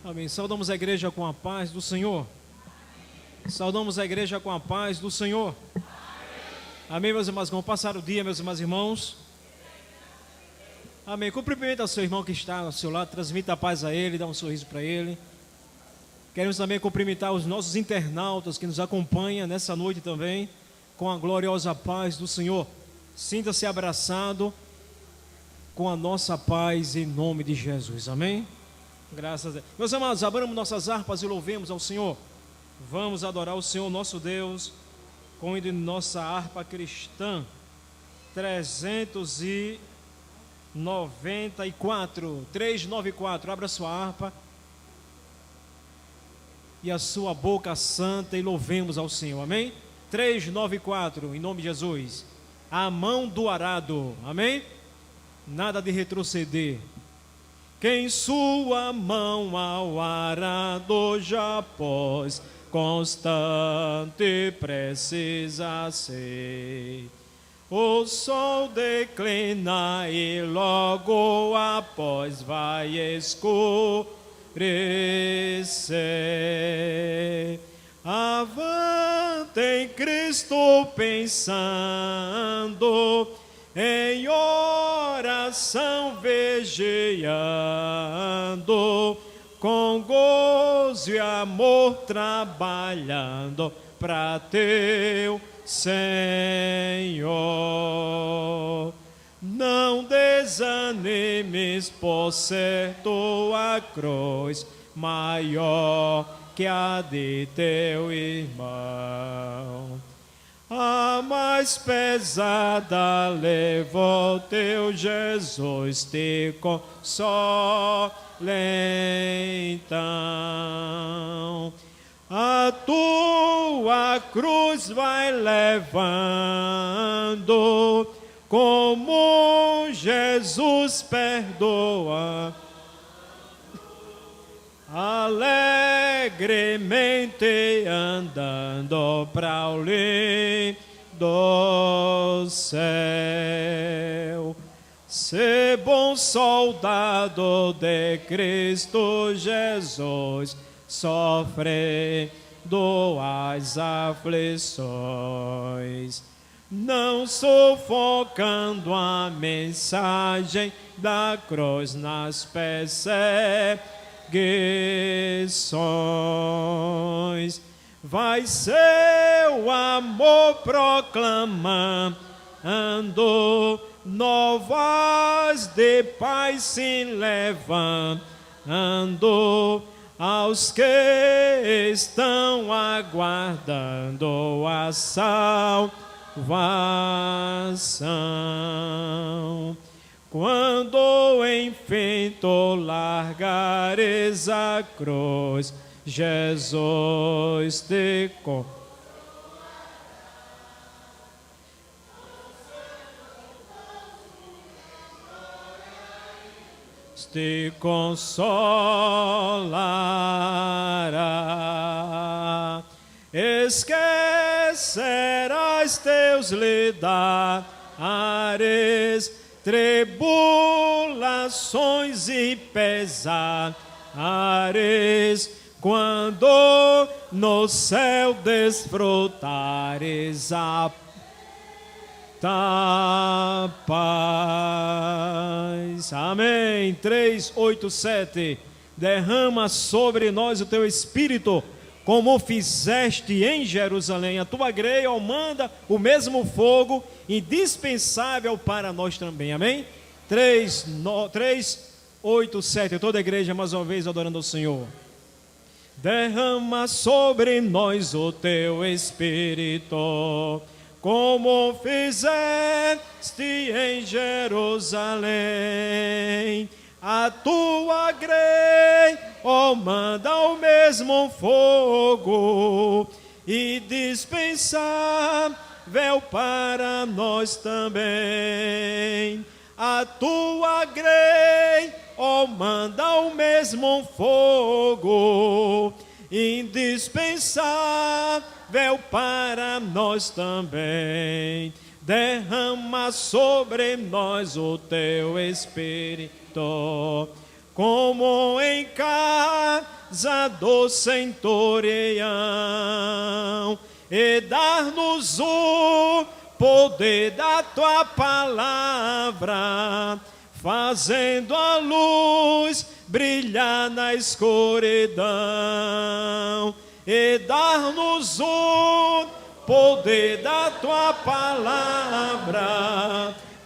Amém. Saudamos a igreja com a paz do Senhor. Saudamos a igreja com a paz do Senhor. Amém, meus irmãos. Vamos passar o dia, meus irmãos. Amém. Cumprimenta o seu irmão que está ao seu lado, transmita a paz a ele, dá um sorriso para ele. Queremos também cumprimentar os nossos internautas que nos acompanham nessa noite também, com a gloriosa paz do Senhor. Sinta-se abraçado com a nossa paz em nome de Jesus. Amém? Graças a Deus. Meus amados, abramos nossas harpas e louvemos ao Senhor. Vamos adorar o Senhor nosso Deus com o hino de nossa harpa cristã 394. Abra sua harpa e a sua boca santa e louvemos ao Senhor. Amém? 394, em nome de Jesus. A mão do arado. Amém? Nada de retroceder. Quem sua mão ao arado já pôs, constante precisa ser. O sol declina e logo após vai escurecer. Avante em Cristo pensando, em oração vigiando, com gozo e amor trabalhando para teu Senhor. Não desanimes, por certo a cruz maior que a de teu irmão. A mais pesada levou teu Jesus, te consola então. A tua cruz vai levando, como Jesus perdoa, alegremente andando para o lindo céu. Sê bom soldado de Cristo Jesus, sofrendo as aflições, não sufocando a mensagem da cruz nas perseguições. Vai seu amor proclamando, novas de paz se levando, aos que estão aguardando a salvação. Quando enfim tu largares a cruz, Jesus te consolará. Esquecerás teus lidares, tribulações e pesares, quando no céu desfrutares a paz. Amém. 3:8-7. Derrama sobre nós o teu Espírito, como fizeste em Jerusalém. A tua greia manda o mesmo fogo, indispensável para nós também. Amém? 3:8-7. Toda a igreja mais uma vez adorando ao Senhor. Derrama sobre nós o teu Espírito, como fizeste em Jerusalém. A tua grei, manda o mesmo fogo, e dispensável para nós também. A tua grei, manda o mesmo fogo, indispensável para nós também. Derrama sobre nós o teu Espírito, como em casa do centurião, e dar-nos o poder da tua palavra, fazendo a luz brilhar na escuridão, e dar-nos o poder da tua palavra,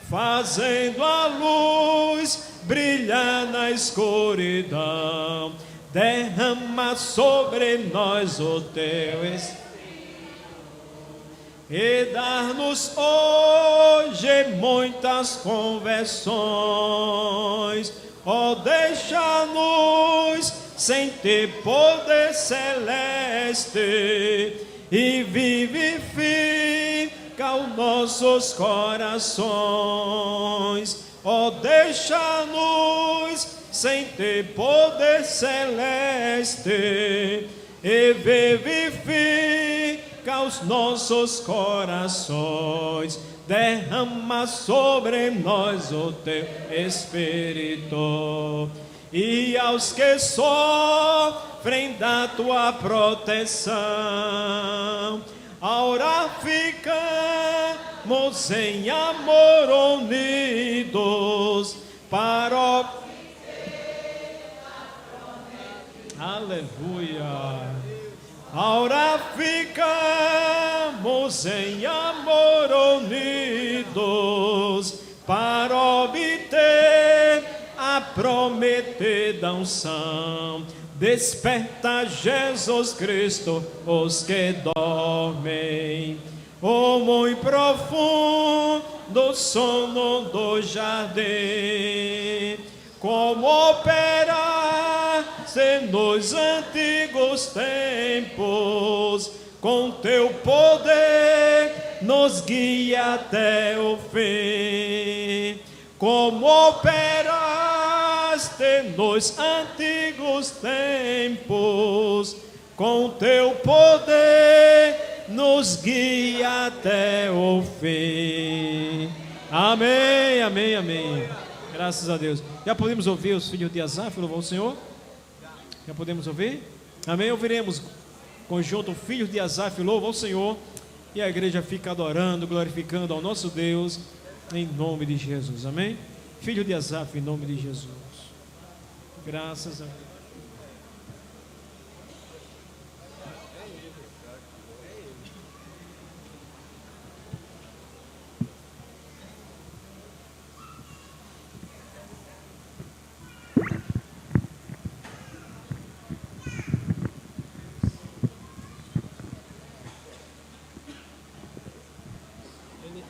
fazendo a luz brilhar na escuridão. Derrama sobre nós o teu Espírito e dar-nos hoje muitas conversões. Ó, deixa-nos sentir poder celeste e vivifica os nossos corações. Ó, deixa-nos sentir poder celeste e vivifica os nossos corações. Derrama sobre nós o teu Espírito, e aos que sofrem da tua proteção, ora ficamos em amor unidos para o... Aleluia. Ora ficamos em amor unidos para obter a prometida unção. Desperta, Jesus Cristo, os que dormem, o muito profundo sono do jardim, como operaste nos antigos tempos, com teu poder nos guia até o fim. Como operaste nos antigos tempos, com teu poder nos guia até o fim. Amém, amém, amém. Graças a Deus. Já podemos ouvir os filhos de Asaf louvar o Senhor? Já podemos ouvir? Amém? Ouviremos conjunto filhos de Asaf louva ao Senhor, e a igreja fica adorando, glorificando ao nosso Deus, em nome de Jesus. Amém? Filho de Asaf, em nome de Jesus. Graças a Deus.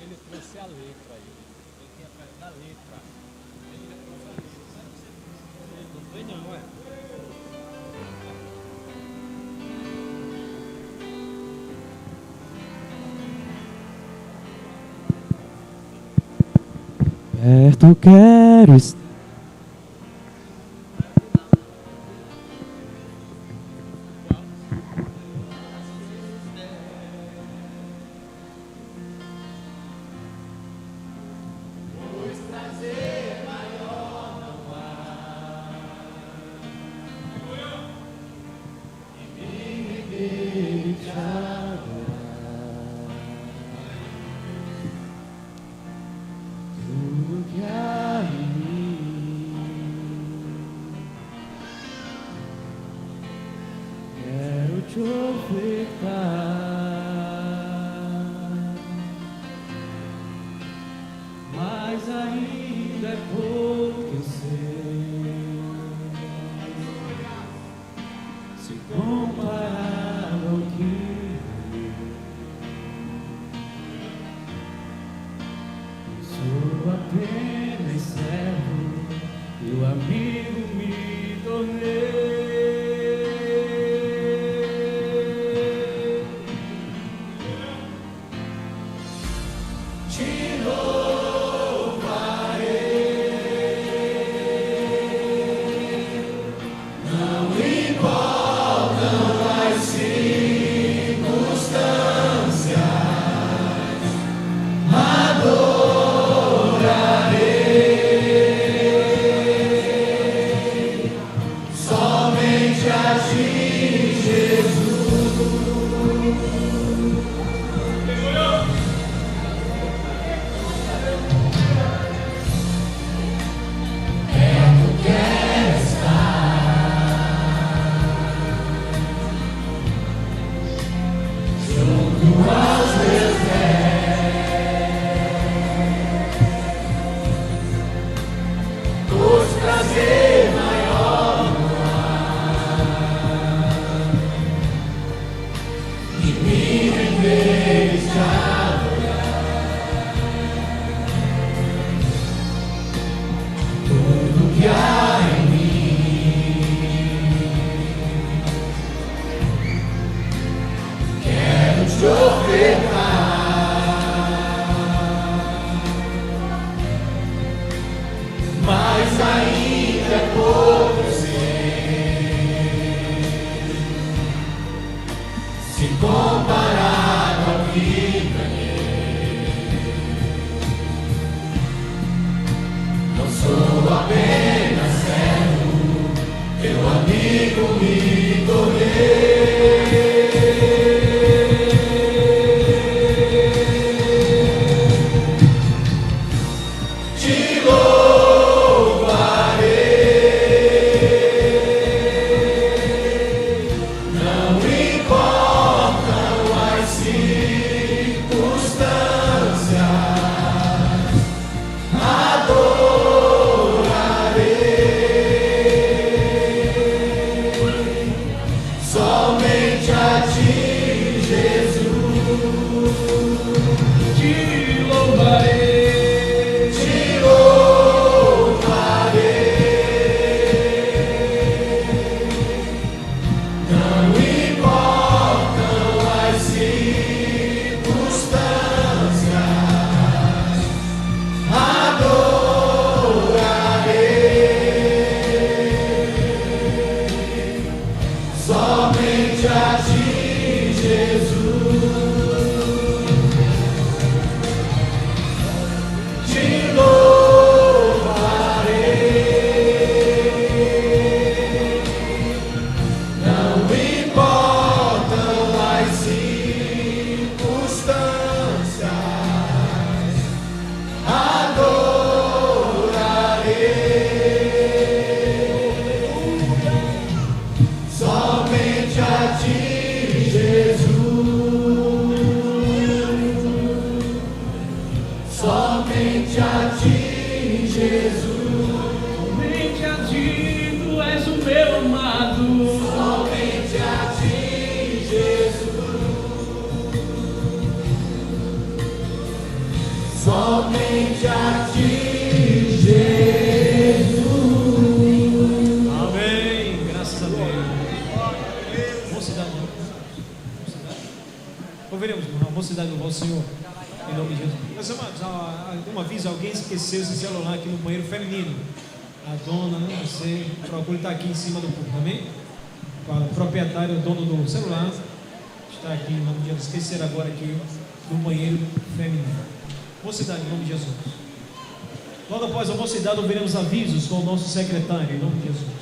Ele trouxe a letra aí. Ele tem atrás da letra. Ele trouxe a letra. Não tem não, é? Perto quero estar. Mas ainda é pouco eu sei, se comparado ao que sou apenas Esquecer agora aqui no banheiro feminino. Mocidade, em nome de Jesus. Logo após a mocidade, ouviremos avisos com o nosso secretário, em nome de Jesus.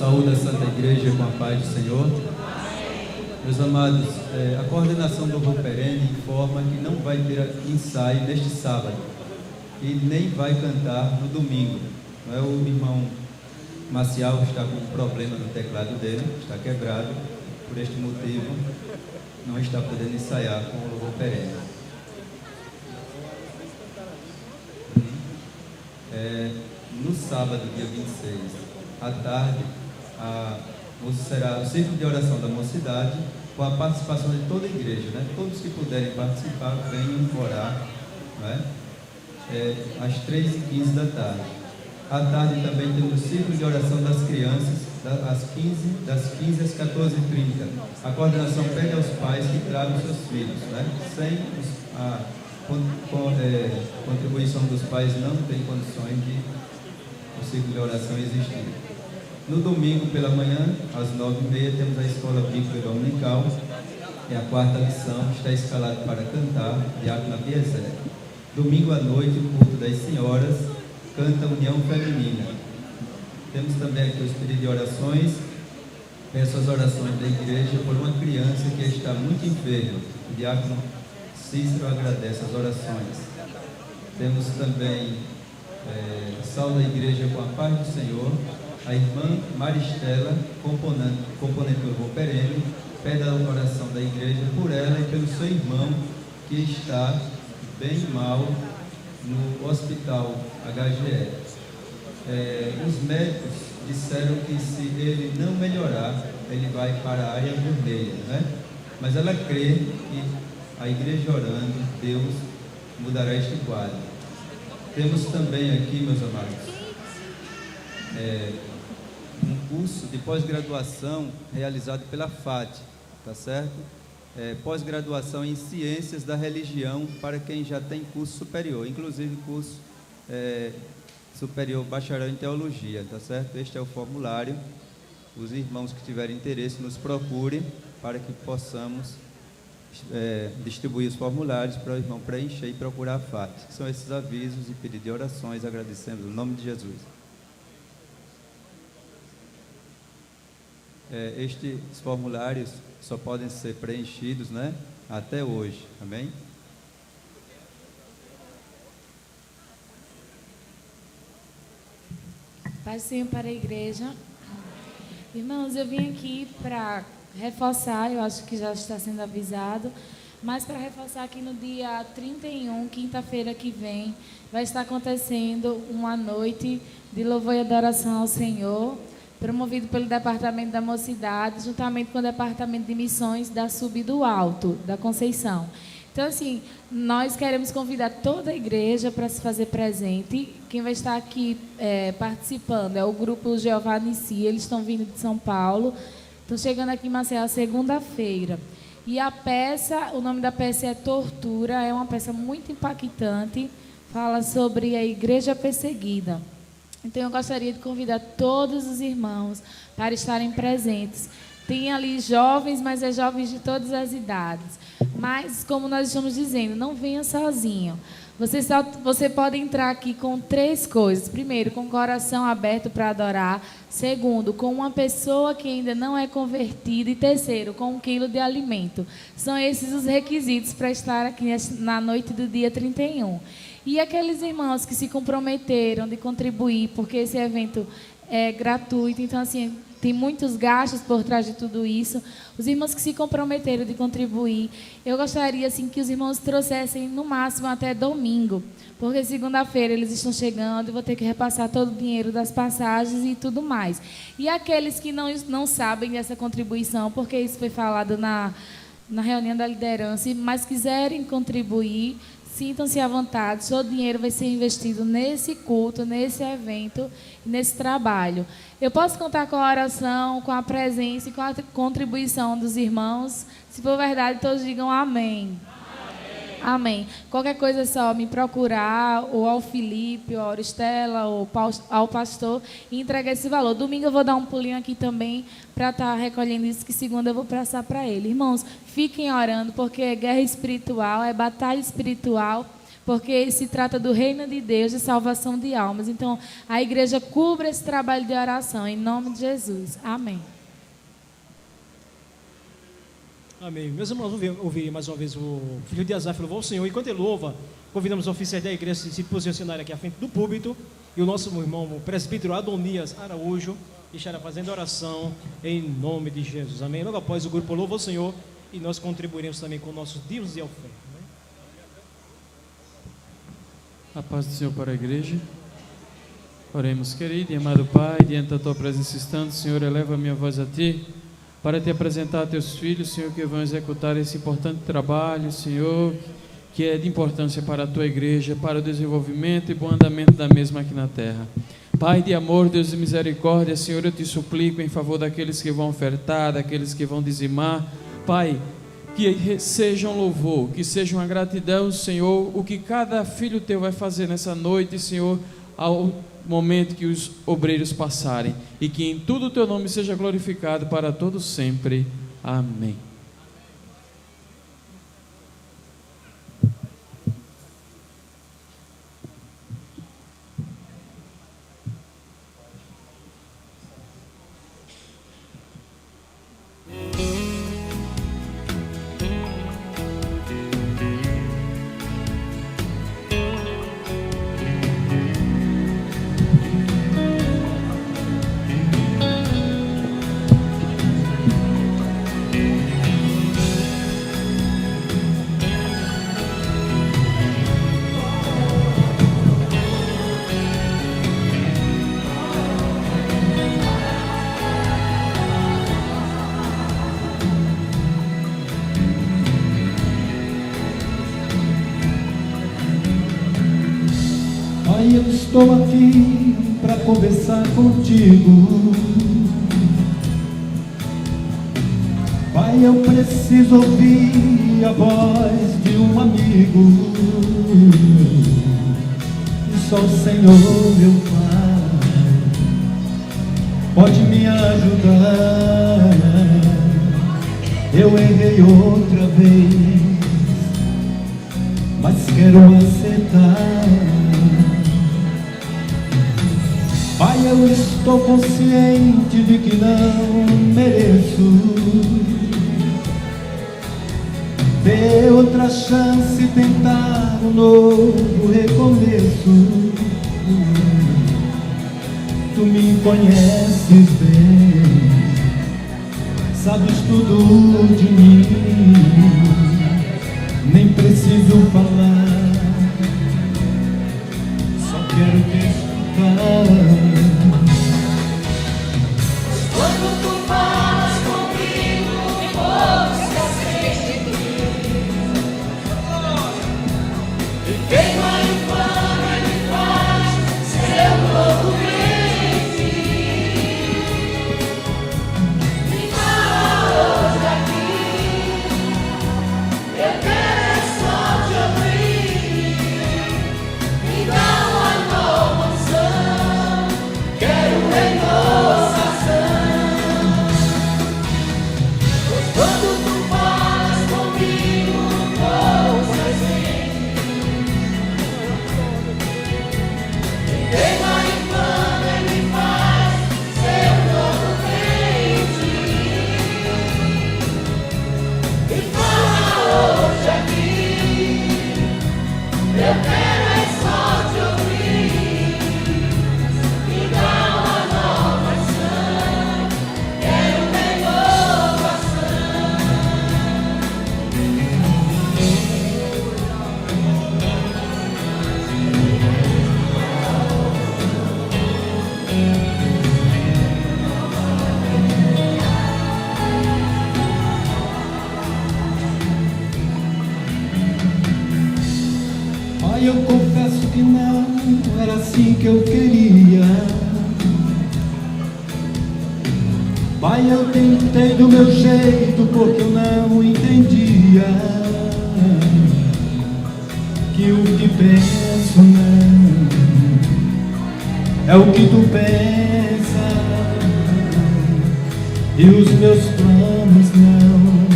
Saúde a Santa Igreja com a paz do Senhor. Meus amados, a coordenação do Louvor Perene informa que não vai ter ensaio neste sábado e nem vai cantar no domingo. Não é? O irmão Maciel está com um problema no teclado dele, está quebrado, por este motivo não está podendo ensaiar com o Louvor Perene. No sábado, dia 26, à tarde, será o círculo de oração da mocidade, com a participação de toda a igreja, né? Todos que puderem participar, venham orar, né? Às 3h15 da tarde. À tarde também temos o círculo de oração das crianças, das 15 às 14h30. A coordenação pede aos pais que tragam seus filhos, né? Sem a contribuição dos pais não tem condições de o círculo de oração existir. No domingo pela manhã, às 9h30, temos a escola bíblica dominical, é a quarta lição, está escalado para cantar, Diácono Piezé. Domingo à noite, o culto das senhoras, canta União Feminina. Temos também aqui os pedidos de orações. Peço as orações da igreja por uma criança que está muito enferma. O Diácono Cícero agradece as orações. Temos também sal da igreja com a paz do Senhor. A irmã Maristela, componente do Louvor Perene, pede a oração da igreja por ela e pelo seu irmão que está bem mal no hospital HGE. Os médicos disseram que se ele não melhorar, ele vai para a área vermelha, né? Mas ela crê que a igreja orando, Deus mudará este quadro. Temos também aqui, meus amados, um curso de pós-graduação realizado pela FAT, tá certo? Pós-graduação em Ciências da Religião para quem já tem curso superior, inclusive curso superior bacharel em Teologia, tá certo? Este é o formulário. Os irmãos que tiverem interesse nos procurem para que possamos distribuir os formulários para o irmão preencher e procurar a FAT. São esses avisos e pedidos de orações, agradecemos no nome de Jesus. Estes formulários só podem ser preenchidos, né, até hoje, amém? Paz do Senhor para a igreja. Irmãos, eu vim aqui para reforçar, eu acho que já está sendo avisado, mas para reforçar que no dia 31, quinta-feira que vem, vai estar acontecendo uma noite de louvor e adoração ao Senhor, promovido pelo Departamento da Mocidade, juntamente com o Departamento de Missões da Sub do Alto, da Conceição. Então, assim, nós queremos convidar toda a igreja para se fazer presente. Quem vai estar aqui participando é o grupo Jeová Nissi, eles estão vindo de São Paulo, estão chegando aqui em Maceió segunda-feira. E a peça, o nome da peça é Tortura, é uma peça muito impactante, fala sobre a igreja perseguida. Então, eu gostaria de convidar todos os irmãos para estarem presentes. Tem ali jovens, mas é jovens de todas as idades. Mas, como nós estamos dizendo, não venha sozinho. Você pode entrar aqui com 3 coisas. Primeiro, com o coração aberto para adorar. Segundo, com uma pessoa que ainda não é convertida. E terceiro, com 1 quilo de alimento. São esses os requisitos para estar aqui na noite do dia 31. E aqueles irmãos que se comprometeram de contribuir, porque esse evento é gratuito, então, assim, tem muitos gastos por trás de tudo isso. Os irmãos que se comprometeram de contribuir, eu gostaria, assim, que os irmãos trouxessem, no máximo, até domingo, porque segunda-feira eles estão chegando e vou ter que repassar todo o dinheiro das passagens e tudo mais. E aqueles que não sabem dessa contribuição, porque isso foi falado na reunião da liderança, mas quiserem contribuir, sintam-se à vontade, seu dinheiro vai ser investido nesse culto, nesse evento, nesse trabalho. Eu posso contar com a oração, com a presença e com a contribuição dos irmãos. Se for verdade, todos digam amém. Amém. Qualquer coisa é só me procurar, ou ao Felipe, ou à Auristela, ou ao pastor, e entregar esse valor. Domingo eu vou dar um pulinho aqui também para estar recolhendo isso, que segunda eu vou passar para ele. Irmãos, fiquem orando, porque é guerra espiritual, é batalha espiritual, porque se trata do reino de Deus, de salvação de almas. Então, a igreja cubra esse trabalho de oração, em nome de Jesus. Amém. Amém. Meus irmãos, ouvir mais uma vez o filho de Asaf louvou o Senhor. Enquanto ele louva, convidamos os oficiais da igreja a se posicionarem aqui à frente do púlpito. E o nosso irmão, o presbítero Adonias Araújo, estará fazendo oração em nome de Jesus. Amém. Logo após o grupo louva o Senhor, e nós contribuiremos também com nossos dízimos e ofertas. A paz do Senhor para a igreja. Oremos, querido e amado Pai, diante da Tua presença estando, Senhor, eleva a minha voz a Ti, para Te apresentar a Teus filhos, Senhor, que vão executar esse importante trabalho, Senhor, que é de importância para a Tua igreja, para o desenvolvimento e bom andamento da mesma aqui na terra. Pai de amor, Deus de misericórdia, Senhor, eu Te suplico em favor daqueles que vão ofertar, daqueles que vão dizimar, Pai, que seja um louvor, que seja uma gratidão, Senhor, o que cada filho Teu vai fazer nessa noite, Senhor, ao momento que os obreiros passarem, e que em tudo o Teu nome seja glorificado para todos sempre. Amém. Pai, eu estou aqui para conversar contigo. Pai, eu preciso ouvir a voz de um amigo, e só o Senhor, meu Pai, pode me ajudar. Eu errei outra vez, mas quero acertar. Pai, eu estou consciente de que não mereço ter outra chance e tentar um novo recomeço. Tu me conheces bem, sabes tudo de mim, nem preciso falar, só quero te escutar. Quando tu falas comigo, ouço sempre de mim. E queima a infâmia me faz ser um novo crente. Me fala hoje aqui, eu quero só te ouvir. Me dá uma nova unção, quero renovação. Quando tu falas comigo, ouço sempre. Me queima a infâmia e me faz ser um novo crente. Me fala hoje aqui, eu quero é só te ouvir. Me dá uma nova ação, quero renovação. Pai, eu confesso que não era assim que eu queria. Pai, eu tentei do meu jeito porque eu não entendia que o que penso não é o que tu pensa, e os meus planos não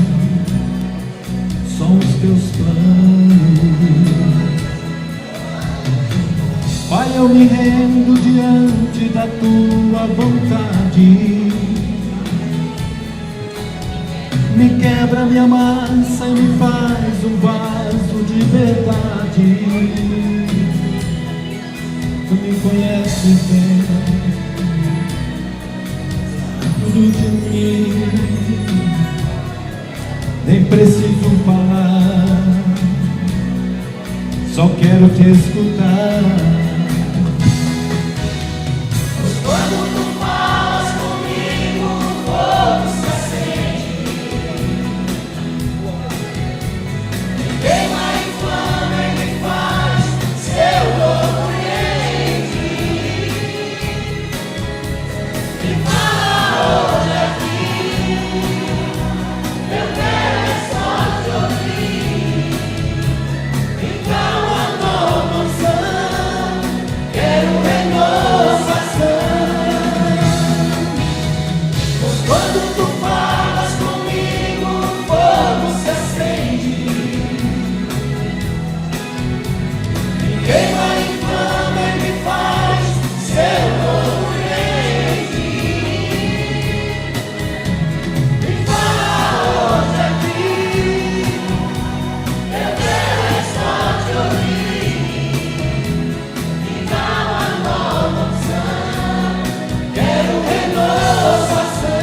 são os teus planos. eu me rendo diante da tua vontade. Me quebra, me amassa e me faz um vaso de verdade. Tu me conheces bem, tudo de mim, nem preciso falar, só quero te escutar. Quando tu falas comigo, o fogo se acende, me queima, inflama e me faz seu novo rei. Me fala hoje aqui, eu quero é só te ouvir. Me dá uma nova unção, quero renovação. Quando tu falas comigo, o fogo se acende, me queima, inflama e me faz seu novo rei. Me fala hoje aqui, eu quero é só te ouvir. Me dá uma nova unção, quero renovação.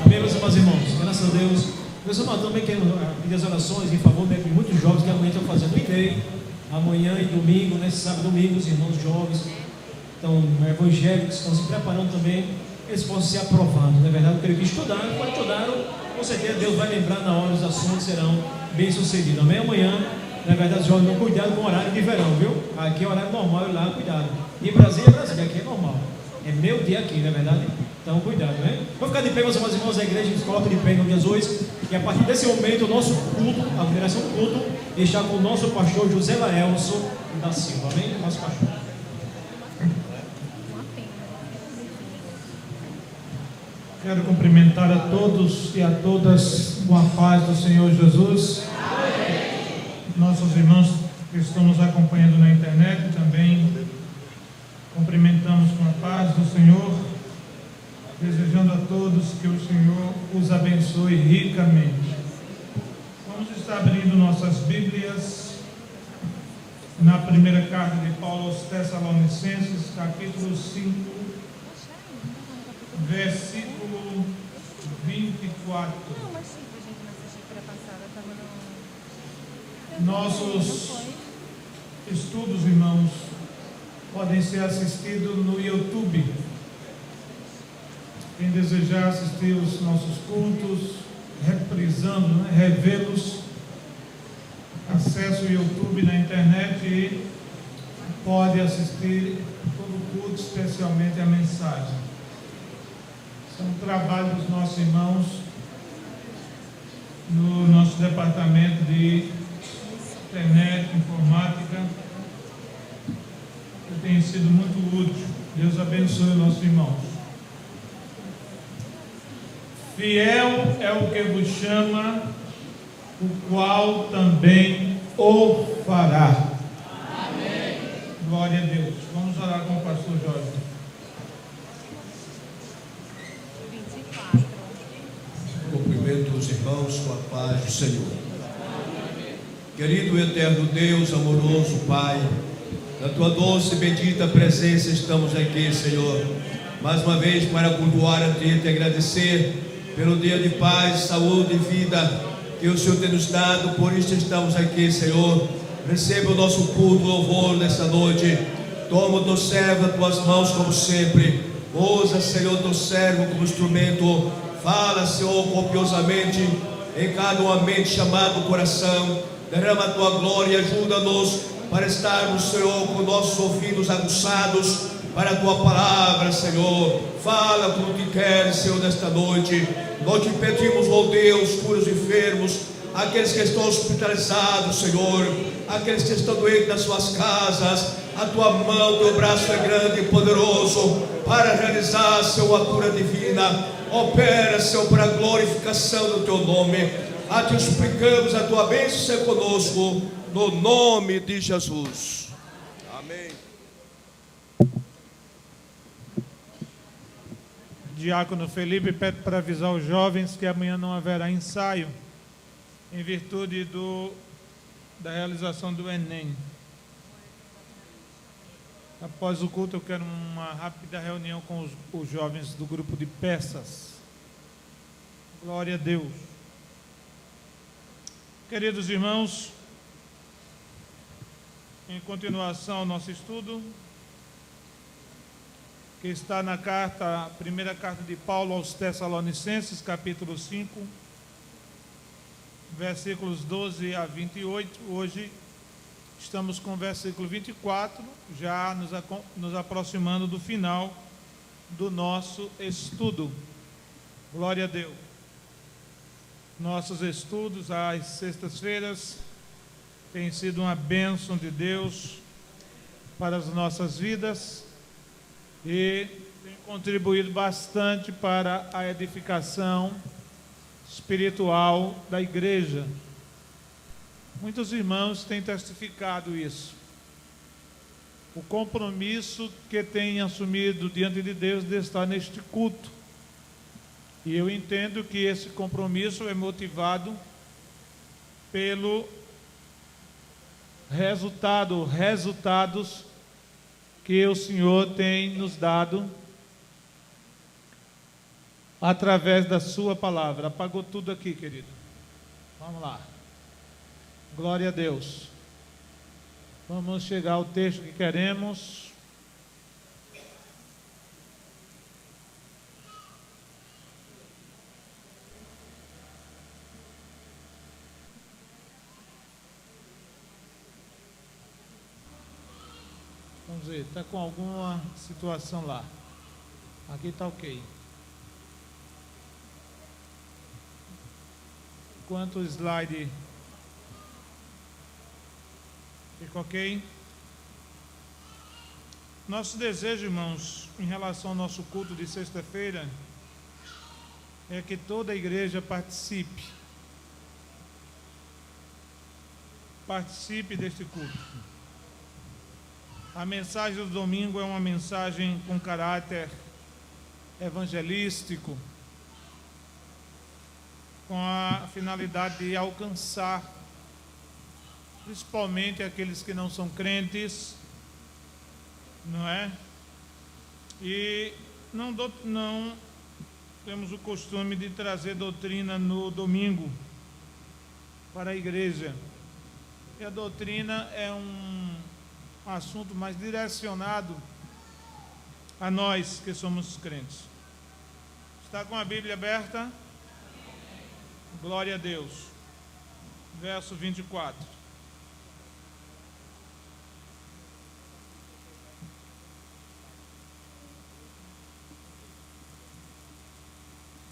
Amém, meus amados irmãos, graças a Deus. Meus amados, também quero pedir as orações em favor de muitos jovens que amanhã estão fazendo o IDEI, amanhã e domingo, nesse sábado e domingo, os irmãos jovens estão evangélicos, estão se preparando também, eles possam ser aprovados, não é verdade? Eu creio que estudaram, quando estudaram, com certeza Deus vai lembrar na hora, os assuntos serão bem sucedidos. Amém? Amanhã, na verdade, os jovens não cuidado com o horário de verão, viu? Aqui é horário normal, e lá cuidado. E Brasília é Brasília, aqui é normal. É meu dia aqui, não é verdade? Então, cuidado, né? Vamos ficar de pé, meus amados irmãos, a igreja nos coloca de pé no dia 2. E a partir desse momento, o nosso culto, a veneração do culto, está com o nosso pastor José Laelso da Silva. Amém? Nosso pastor. Quero cumprimentar a todos e a todas com a paz do Senhor Jesus. Amém. Nossos irmãos que estão nos acompanhando na internet também cumprimentamos com a paz do Senhor, desejando a todos que o Senhor os abençoe ricamente. Vamos estar abrindo nossas Bíblias na primeira carta de Paulo aos Tessalonicenses, capítulo 5, versículo 24. Nossos estudos, irmãos, podem ser assistidos no YouTube. Quem desejar assistir os nossos cultos, reprisando, revê-los, acesse o YouTube na internet e pode assistir todo o culto, especialmente a mensagem. São trabalho dos nossos irmãos no nosso departamento de internet, informática, que tem sido muito útil. Deus abençoe os nossos irmãos. Fiel é o que vos chama, o qual também o fará. Amém. Glória a Deus. Vamos orar com o pastor Jorge. Cumprimento os irmãos com a paz do Senhor. Querido e eterno Deus, amoroso Pai, na tua doce e bendita presença estamos aqui, Senhor, mais uma vez para cultuar a Ti e te agradecer pelo dia de paz, saúde e vida que o Senhor tem nos dado. Por isso estamos aqui, Senhor. Receba o nosso culto, louvor nessa noite. Toma o teu servo nas tuas mãos como sempre. Usa, Senhor, teu servo como instrumento. Fala, Senhor, copiosamente em cada uma mente chamada coração. Derrama a tua glória e ajuda-nos para estarmos, Senhor, com nossos ouvidos aguçados para a tua palavra, Senhor. Fala como tu queres, Senhor, nesta noite. Nós te pedimos, ó Deus, cura os enfermos, aqueles que estão hospitalizados, Senhor, aqueles que estão doentes nas suas casas. A tua mão, teu braço é grande e poderoso para realizar, Senhor, a cura divina. Opera, Senhor, para a glorificação do teu nome. A te suplicamos a tua bênção seja conosco, no nome de Jesus. Amém. Diácono Felipe pede para avisar os jovens que amanhã não haverá ensaio, em virtude da realização do Enem. Após o culto, eu quero uma rápida reunião com os jovens do grupo de peças. Glória a Deus. Queridos irmãos, em continuação ao nosso estudo, que está na primeira carta de Paulo aos Tessalonicenses, capítulo 5, versículos 12 a 28, hoje estamos com o versículo 24, já nos aproximando do final do nosso estudo. Glória a Deus. Nossos estudos às sextas-feiras têm sido uma bênção de Deus para as nossas vidas e tem contribuído bastante para a edificação espiritual da igreja. Muitos irmãos têm testificado isso. O compromisso que têm assumido diante de Deus de estar neste culto. E eu entendo que esse compromisso é motivado pelo resultados que o Senhor tem nos dado através da sua palavra. Apagou tudo aqui, querido. Vamos lá. Glória a Deus. Vamos chegar ao texto que queremos. Vamos ver, está com alguma situação lá. Aqui está ok. Enquanto o slide fica ok. Nosso desejo, irmãos, em relação ao nosso culto de sexta-feira, é que toda a igreja participe deste culto. A mensagem do domingo é uma mensagem com caráter evangelístico, com a finalidade de alcançar principalmente aqueles que não são crentes, não é? E não temos o costume de trazer doutrina no domingo para a igreja. E a doutrina é um assunto mais direcionado a nós que somos crentes. Está com a Bíblia aberta? Glória a Deus. Verso 24.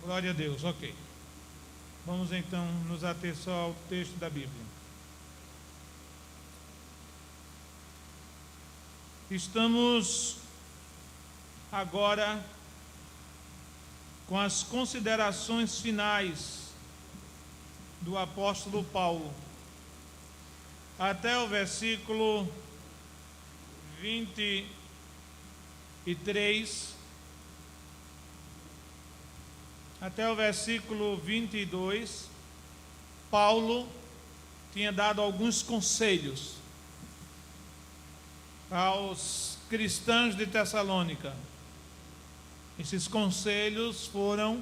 Glória a Deus, ok. Vamos então nos ater só ao texto da Bíblia. Estamos agora com as considerações finais do apóstolo Paulo, até o versículo 23, até o versículo 22, Paulo tinha dado alguns conselhos aos cristãos de Tessalônica. Esses conselhos foram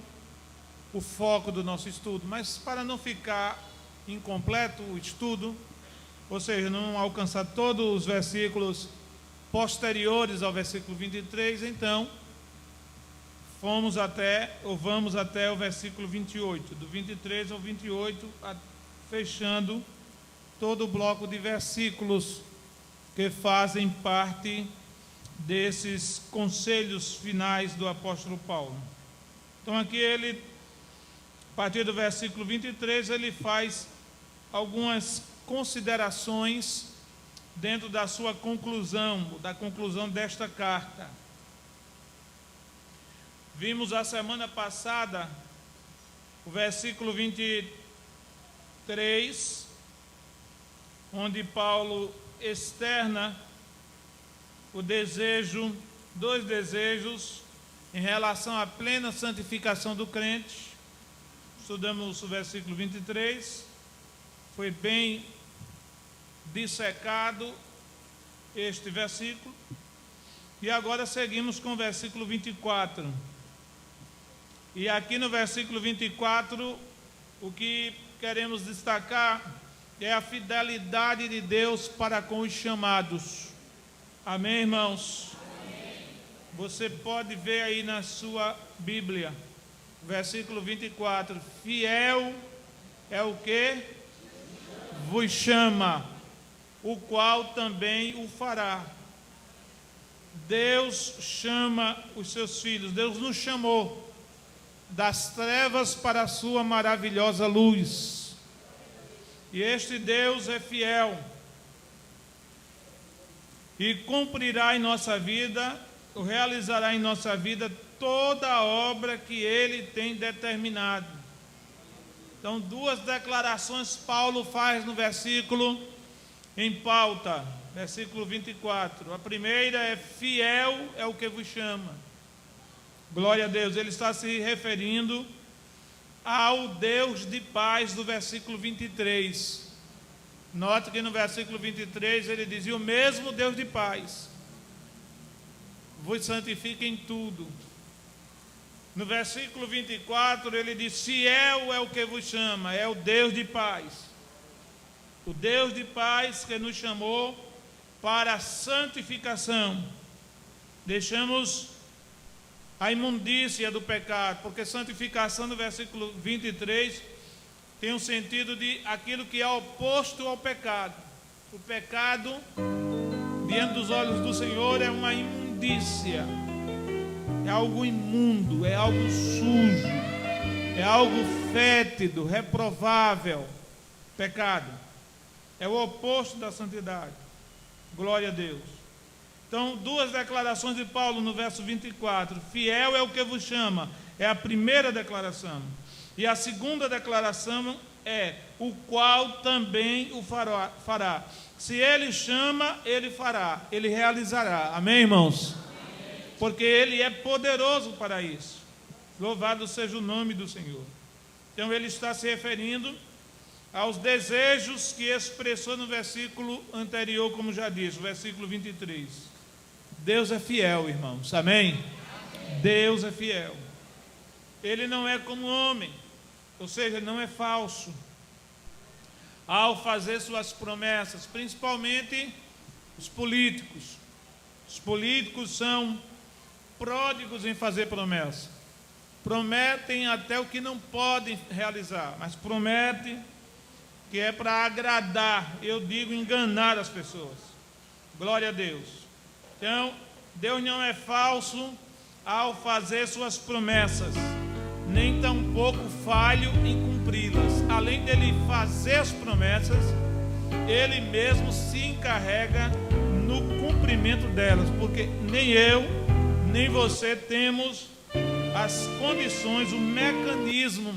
o foco do nosso estudo, mas para não ficar incompleto o estudo, ou seja, não alcançar todos os versículos posteriores ao versículo 23, então vamos até o versículo 28, do 23 ao 28, fechando todo o bloco de versículos que fazem parte desses conselhos finais do apóstolo Paulo. Então aqui ele, a partir do versículo 23, ele faz algumas considerações dentro da sua da conclusão desta carta. Vimos a semana passada o versículo 23, onde Paulo externa dois desejos em relação à plena santificação do crente. Estudamos o versículo 23, foi bem dissecado este versículo. E agora seguimos com o versículo 24. E aqui no versículo 24, o que queremos destacar é a fidelidade de Deus para com os chamados. Amém, irmãos? Amém. Você pode ver aí na sua Bíblia, versículo 24. Fiel é o que vos chama, o qual também o fará. Deus chama os seus filhos. Deus nos chamou das trevas para a sua maravilhosa luz. E este Deus é fiel e cumprirá em nossa vida, ou realizará em nossa vida toda a obra que Ele tem determinado. Então, duas declarações Paulo faz no versículo em pauta, versículo 24. A primeira é: fiel é o que vos chama. Glória a Deus. Ele está se referindo ao Deus de paz do versículo 23. Note que no versículo 23 ele dizia: o mesmo Deus de paz vos santifica em tudo. No versículo 24 ele diz: fiel é o que vos chama, é o Deus de paz. O Deus de paz que nos chamou para a santificação. Deixamos a imundícia do pecado, porque santificação no versículo 23 tem um sentido de aquilo que é oposto ao pecado. O pecado, diante dos olhos do Senhor, é uma imundícia, é algo imundo, é algo sujo, é algo fétido, reprovável. Pecado é o oposto da santidade. Glória a Deus. Então, duas declarações de Paulo no verso 24. Fiel é o que vos chama, é a primeira declaração. E a segunda declaração é: o qual também o fará. Se Ele chama, Ele fará, Ele realizará. Amém, irmãos? Amém. Porque Ele é poderoso para isso. Louvado seja o nome do Senhor. Então, Ele está se referindo aos desejos que expressou no versículo anterior, como já disse, o versículo 23. Deus é fiel, irmãos. Amém? Deus é fiel. Ele não é como homem, ou seja, ele não é falso ao fazer suas promessas, principalmente os políticos. Os políticos são pródigos em fazer promessa. Prometem até o que não podem realizar, mas prometem que é para agradar, eu digo, enganar as pessoas. Glória a Deus. Então, Deus não é falso ao fazer suas promessas, nem tampouco falho em cumpri-las. Além dele fazer as promessas, Ele mesmo se encarrega no cumprimento delas, porque nem eu, nem você temos as condições, o mecanismo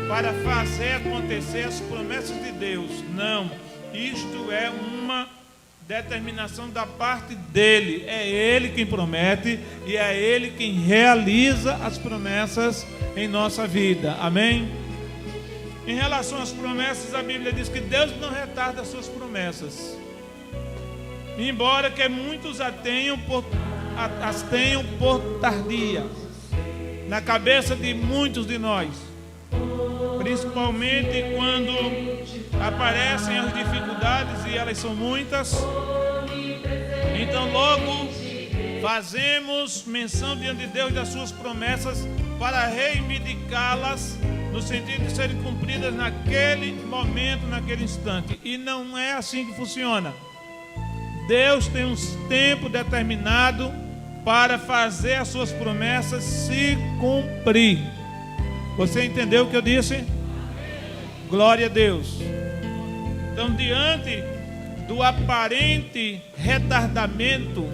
para fazer acontecer as promessas de Deus. Não, isto é uma determinação da parte dele. É Ele quem promete e é Ele quem realiza as promessas em nossa vida. Amém? Em relação às promessas, a Bíblia diz que Deus não retarda as suas promessas, embora que muitos as tenham por tardia na cabeça de muitos de nós, principalmente quando aparecem as dificuldades, e elas são muitas. Então logo fazemos menção diante de Deus das suas promessas para reivindicá-las, no sentido de serem cumpridas naquele momento, naquele instante. E não é assim que funciona. Deus tem um tempo determinado para fazer as suas promessas se cumprir. Você entendeu o que eu disse? Glória a Deus. Então, diante do aparente retardamento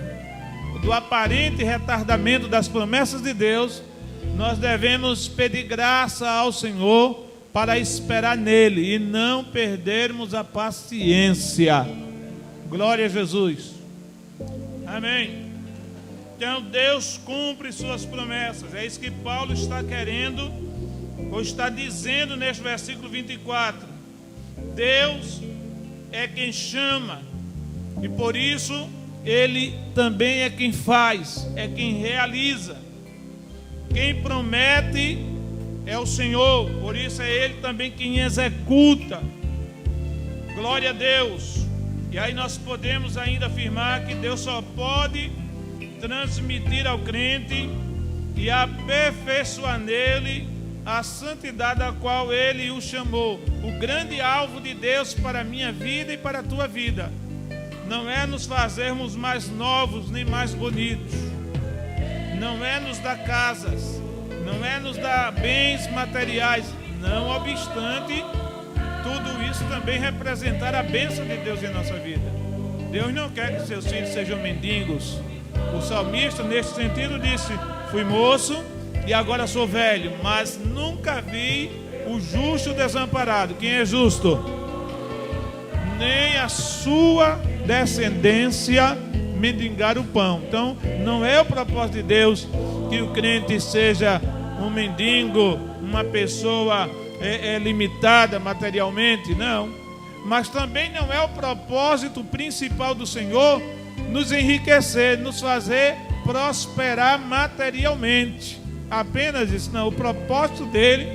das promessas de Deus, nós devemos pedir graça ao Senhor para esperar nele e não perdermos a paciência. Glória a Jesus. Amém. Então Deus cumpre suas promessas. É isso que Paulo está querendo, ou está dizendo neste versículo 24. Deus é quem chama, e por isso Ele também é quem faz, é quem realiza. Quem promete é o Senhor, por isso é Ele também quem executa. Glória a Deus. E aí nós podemos ainda afirmar que Deus só pode transmitir ao crente e aperfeiçoar nele a santidade a qual Ele o chamou. O grande alvo de Deus para a minha vida e para a tua vida não é nos fazermos mais novos nem mais bonitos, não é nos dar casas, não é nos dar bens materiais, não obstante tudo isso também representar a bênção de Deus em nossa vida. Deus não quer que seus filhos sejam mendigos. O salmista neste sentido disse: fui moço e agora sou velho, mas nunca vi o justo desamparado. Quem é justo? Nem a sua descendência mendigar o pão. Então não é o propósito de Deus que o crente seja um mendigo, uma pessoa limitada materialmente, não. Mas também não é o propósito principal do Senhor nos enriquecer, nos fazer prosperar materialmente. Apenas isso, não. O propósito dele,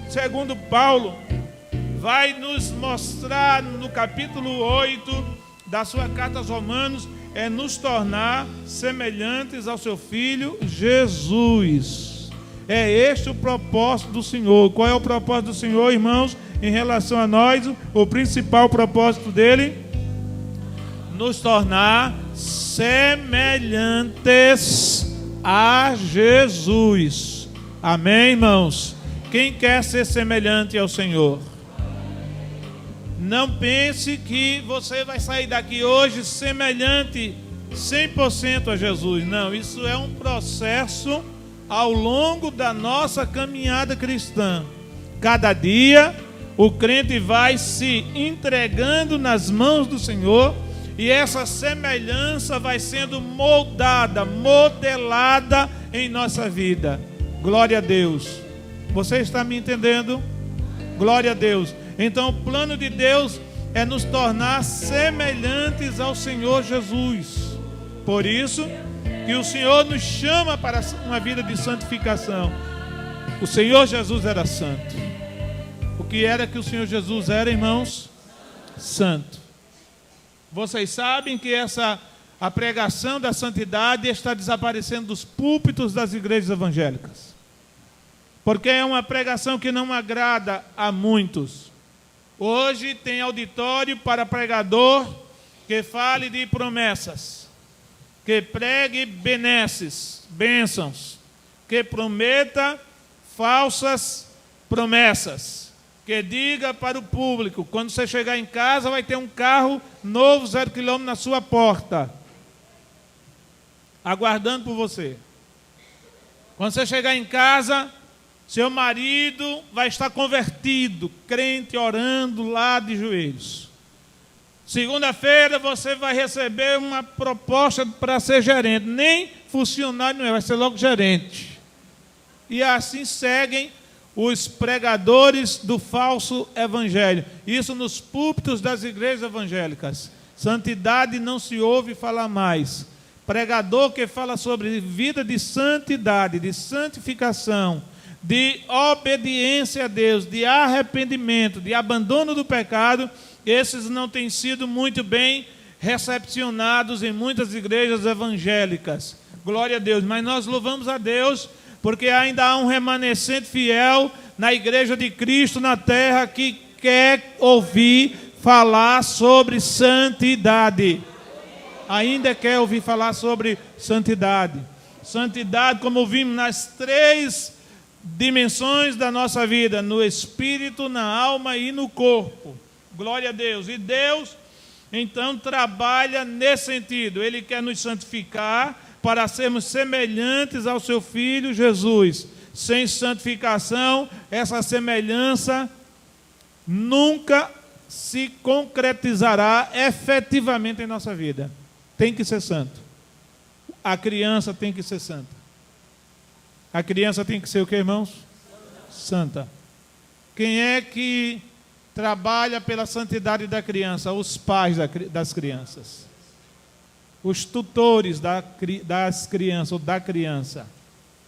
segundo Paulo, vai nos mostrar no capítulo 8 da sua carta aos Romanos, é nos tornar semelhantes ao seu Filho Jesus. É este o propósito do Senhor. Qual é o propósito do Senhor, irmãos, em relação a nós? O principal propósito dele: nos tornar semelhantes a Jesus. Amém, irmãos? Quem quer ser semelhante ao Senhor? Não pense que você vai sair daqui hoje semelhante 100% a Jesus. Não, isso é um processo ao longo da nossa caminhada cristã. Cada dia o crente vai se entregando nas mãos do Senhor, e essa semelhança vai sendo moldada, modelada em nossa vida. Glória a Deus. Você está me entendendo? Glória a Deus. Então o plano de Deus é nos tornar semelhantes ao Senhor Jesus. Por isso que o Senhor nos chama para uma vida de santificação. O Senhor Jesus era santo. O que era que o Senhor Jesus era, irmãos? Santo. Vocês sabem que a pregação da santidade está desaparecendo dos púlpitos das igrejas evangélicas, porque é uma pregação que não agrada a muitos. Hoje tem auditório para pregador que fale de promessas, que pregue benesses, bênçãos, que prometa falsas promessas, que diga para o público: quando você chegar em casa vai ter um carro novo 0 km na sua porta, aguardando por você. Quando você chegar em casa, seu marido vai estar convertido, crente, orando lá de joelhos. Segunda-feira você vai receber uma proposta para ser gerente. Nem funcionário não é, vai ser logo gerente. E assim seguem os pregadores do falso evangelho. Isso nos púlpitos das igrejas evangélicas. Santidade não se ouve falar mais. Pregador que fala sobre vida de santidade, de santificação, de obediência a Deus, de arrependimento, de abandono do pecado, esses não têm sido muito bem recepcionados em muitas igrejas evangélicas. Glória a Deus. Mas nós louvamos a Deus porque ainda há um remanescente fiel na igreja de Cristo na terra que quer ouvir falar sobre santidade. Ainda quer ouvir falar sobre santidade. Santidade, como vimos nas 3 dimensões da nossa vida: no espírito, na alma e no corpo. Glória a Deus. E Deus então trabalha nesse sentido. Ele quer nos santificar para sermos semelhantes ao seu Filho Jesus. sem santificação, essa semelhança nunca se concretizará efetivamente em nossa vida. Tem que ser santo. A criança tem que ser santa. A criança tem que ser o que, irmãos? Santa. Quem é que trabalha pela santidade da criança? Os pais das crianças. Os tutores das crianças ou da criança.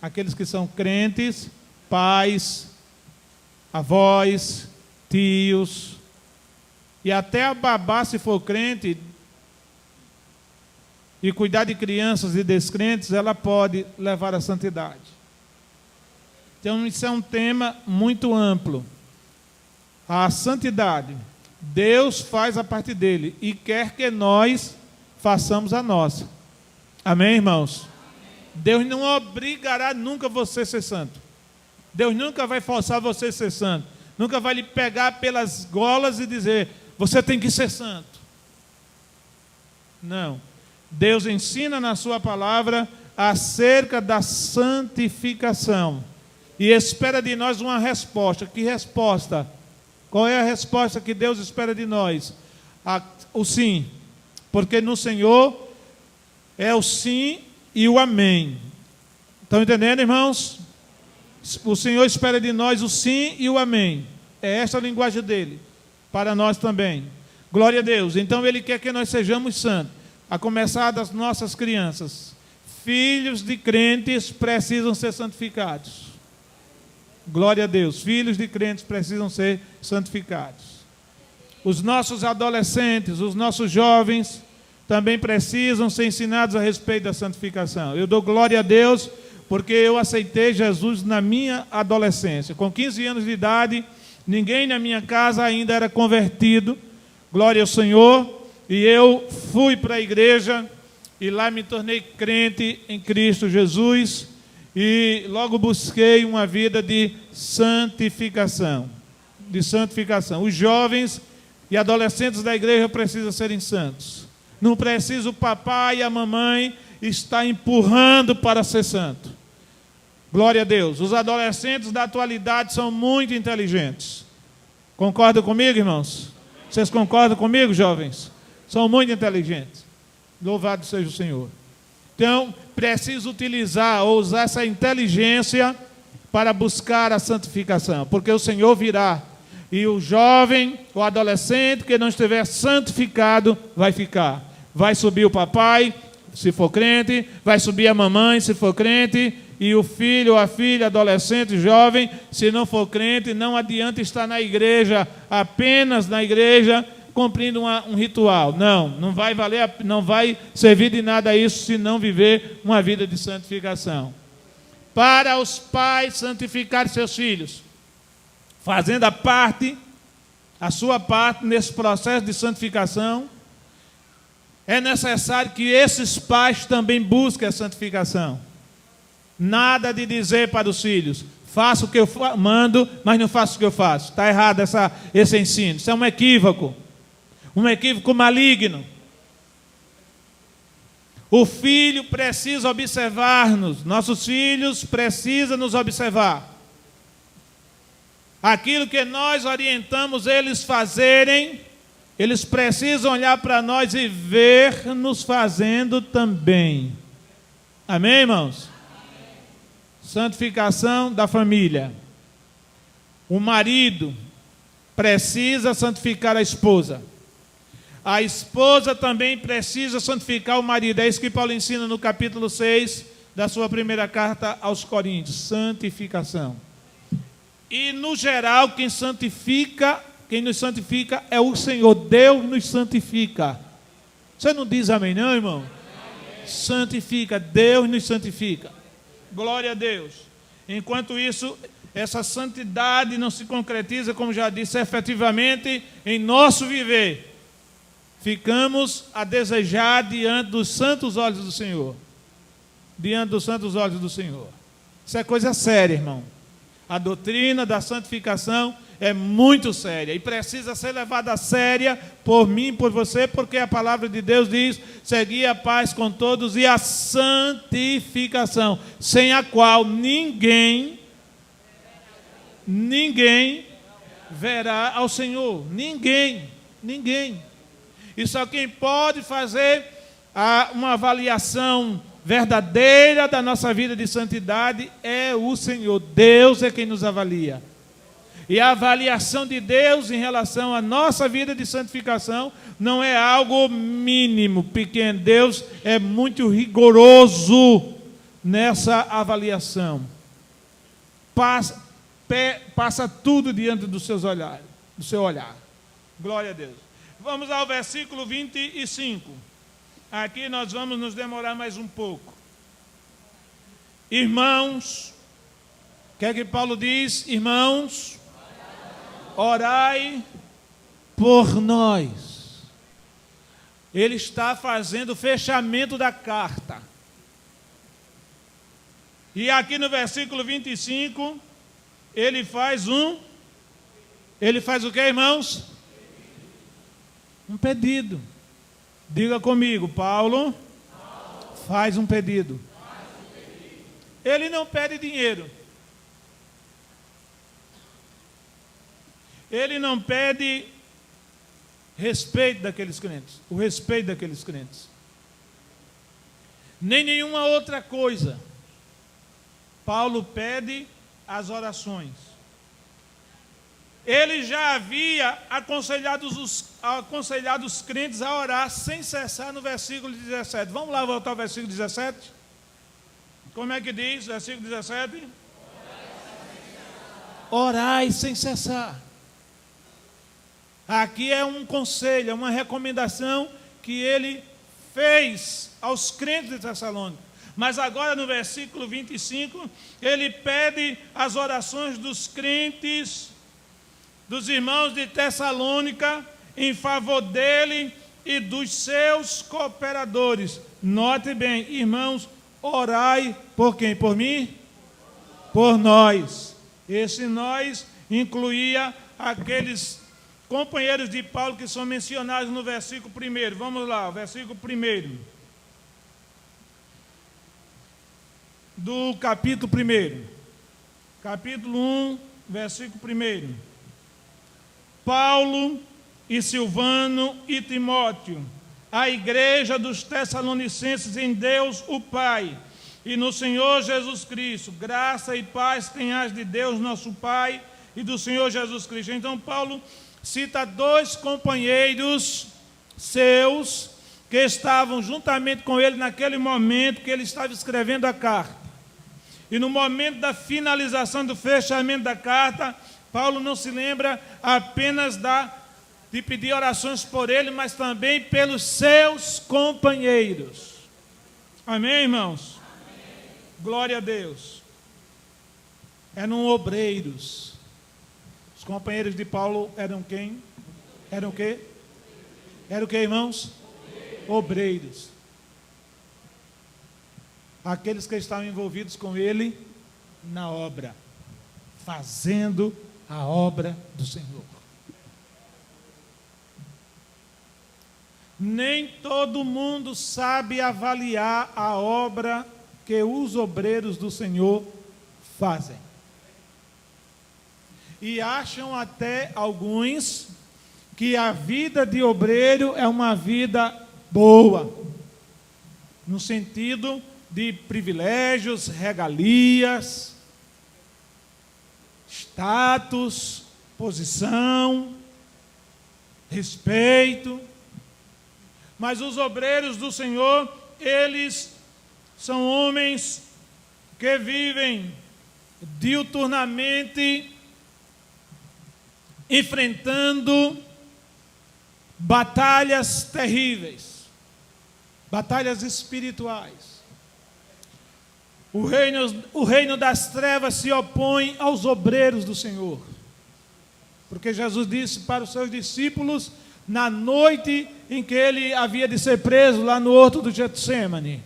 Aqueles que são crentes, pais, avós, tios, e até a babá, se for crente, e cuidar de crianças e descrentes, ela pode levar à santidade. Então, isso é um tema muito amplo. A santidade, Deus faz a parte dele e quer que nós façamos a nossa. Amém, irmãos? Deus não obrigará nunca você a ser santo. Deus nunca vai forçar você a ser santo. Nunca vai lhe pegar pelas golas e dizer, você tem que ser santo. Não. Deus ensina na sua palavra acerca da santificação. E espera de nós uma resposta. Que resposta? Qual é a resposta que Deus espera de nós? O sim. Porque no Senhor é o sim e o amém. Estão entendendo, irmãos? O Senhor espera de nós o sim e o amém. É esta a linguagem dele. Para nós também. Glória a Deus. Então Ele quer que nós sejamos santos. A começar das nossas crianças. Filhos de crentes precisam ser santificados. Glória a Deus. Filhos de crentes precisam ser santificados. Os nossos adolescentes, os nossos jovens também precisam ser ensinados a respeito da santificação. Eu dou glória a Deus porque eu aceitei Jesus na minha adolescência. Com 15 anos de idade, ninguém na minha casa ainda era convertido. Glória ao Senhor. E eu fui para a igreja e lá me tornei crente em Cristo Jesus e logo busquei uma vida de santificação. Os jovens e adolescentes da igreja precisam serem santos. Não precisa o papai e a mamãe estar empurrando para ser santo. Glória a Deus. Os adolescentes da atualidade são muito inteligentes. Concordam comigo, irmãos? Vocês concordam comigo, jovens? São muito inteligentes. Louvado seja o Senhor. Então, preciso utilizar ou usar essa inteligência para buscar a santificação. Porque o Senhor virá. E o jovem, o adolescente que não estiver santificado, vai ficar. Vai subir o papai, se for crente. Vai subir a mamãe, se for crente. E o filho ou a filha, adolescente, jovem, se não for crente, não adianta estar na igreja, apenas na igreja, cumprindo um ritual. Não vai valer, não vai servir de nada isso se não viver uma vida de santificação. Para os pais santificar seus filhos, fazendo a sua parte nesse processo de santificação, é necessário que esses pais também busquem a santificação. Nada de dizer para os filhos, faça o que eu mando, mas não faça o que eu faço. Está errado esse ensino. Isso é um equívoco. Um equívoco maligno. O filho precisa observar-nos. Nossos filhos precisam nos observar. Aquilo que nós orientamos eles fazerem, eles precisam olhar para nós e ver-nos fazendo também. Amém, irmãos? Amém. Santificação da família. O marido precisa santificar a esposa. A esposa também precisa santificar o marido. É isso que Paulo ensina no capítulo 6 da sua primeira carta aos Coríntios. Santificação. E, no geral, quem nos santifica é o Senhor. Deus nos santifica. Você não diz amém, não, irmão? Amém. Santifica. Deus nos santifica. Glória a Deus. Enquanto isso, essa santidade não se concretiza, como já disse, efetivamente em nosso viver. Ficamos a desejar diante dos santos olhos do Senhor. Diante dos santos olhos do Senhor. Isso é coisa séria, irmão. A doutrina da santificação é muito séria e precisa ser levada a séria por mim e por você, porque a palavra de Deus diz, segui a paz com todos e a santificação, sem a qual ninguém ninguém verá ao Senhor. Ninguém. E só quem pode fazer uma avaliação verdadeira da nossa vida de santidade é o Senhor. Deus é quem nos avalia. E a avaliação de Deus em relação à nossa vida de santificação não é algo mínimo, pequeno. Deus é muito rigoroso nessa avaliação. Passa tudo diante do seu olhar. Glória a Deus. Vamos ao versículo 25. Aqui nós vamos nos demorar mais um pouco. Irmãos, o que é que Paulo diz? Irmãos, orai por nós. Ele está fazendo o fechamento da carta. E aqui no versículo 25, ele faz o que, irmãos? Um pedido. Diga comigo, Paulo faz um pedido. Ele não pede dinheiro. Ele não pede respeito daqueles crentes, o respeito daqueles crentes. Nem nenhuma outra coisa. Paulo pede as orações. Ele já havia aconselhado os crentes a orar sem cessar no versículo 17. Vamos lá voltar ao versículo 17? Como é que diz, versículo 17? Orai sem cessar. Aqui é um conselho, é uma recomendação que ele fez aos crentes de Tessalônica. Mas agora no versículo 25, ele pede as orações dos crentes, dos irmãos de Tessalônica, em favor dele e dos seus cooperadores. Note bem, irmãos, orai por quem? Por mim? Por nós. Esse nós incluía aqueles companheiros de Paulo que são mencionados no versículo 1. Vamos lá, o versículo 1. Do capítulo 1. Capítulo 1, versículo 1. Paulo e Silvano e Timóteo, a igreja dos Tessalonicenses em Deus o Pai e no Senhor Jesus Cristo, graça e paz tenhas de Deus nosso Pai e do Senhor Jesus Cristo. Então Paulo cita 2 companheiros seus que estavam juntamente com ele naquele momento que ele estava escrevendo a carta. E no momento da finalização do fechamento da carta, Paulo não se lembra apenas de pedir orações por ele, mas também pelos seus companheiros. Amém, irmãos? Amém. Glória a Deus. Eram obreiros. Os companheiros de Paulo eram quem? Eram o quê? Eram o quê, irmãos? Obreiros. Aqueles que estavam envolvidos com ele na obra, fazendo a obra do Senhor. Nem todo mundo sabe avaliar a obra que os obreiros do Senhor fazem. E acham até alguns que a vida de obreiro é uma vida boa, no sentido de privilégios, regalias, status, posição, respeito. Mas os obreiros do Senhor, eles são homens que vivem diuturnamente enfrentando batalhas terríveis, batalhas espirituais. O reino das trevas se opõe aos obreiros do Senhor. Porque Jesus disse para os seus discípulos, na noite em que ele havia de ser preso lá no horto do Getsêmani: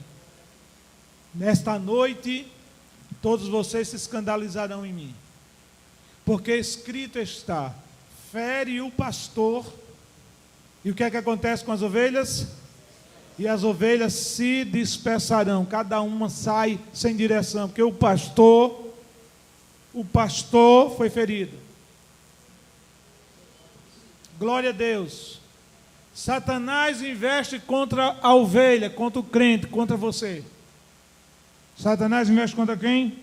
nesta noite, todos vocês se escandalizarão em mim. Porque escrito está, fere o pastor, e o que é que acontece com as ovelhas? E as ovelhas se dispersarão, cada uma sai sem direção, porque o pastor o pastor foi ferido. Glória a Deus. Satanás investe contra a ovelha, contra o crente, contra você. Satanás investe contra quem?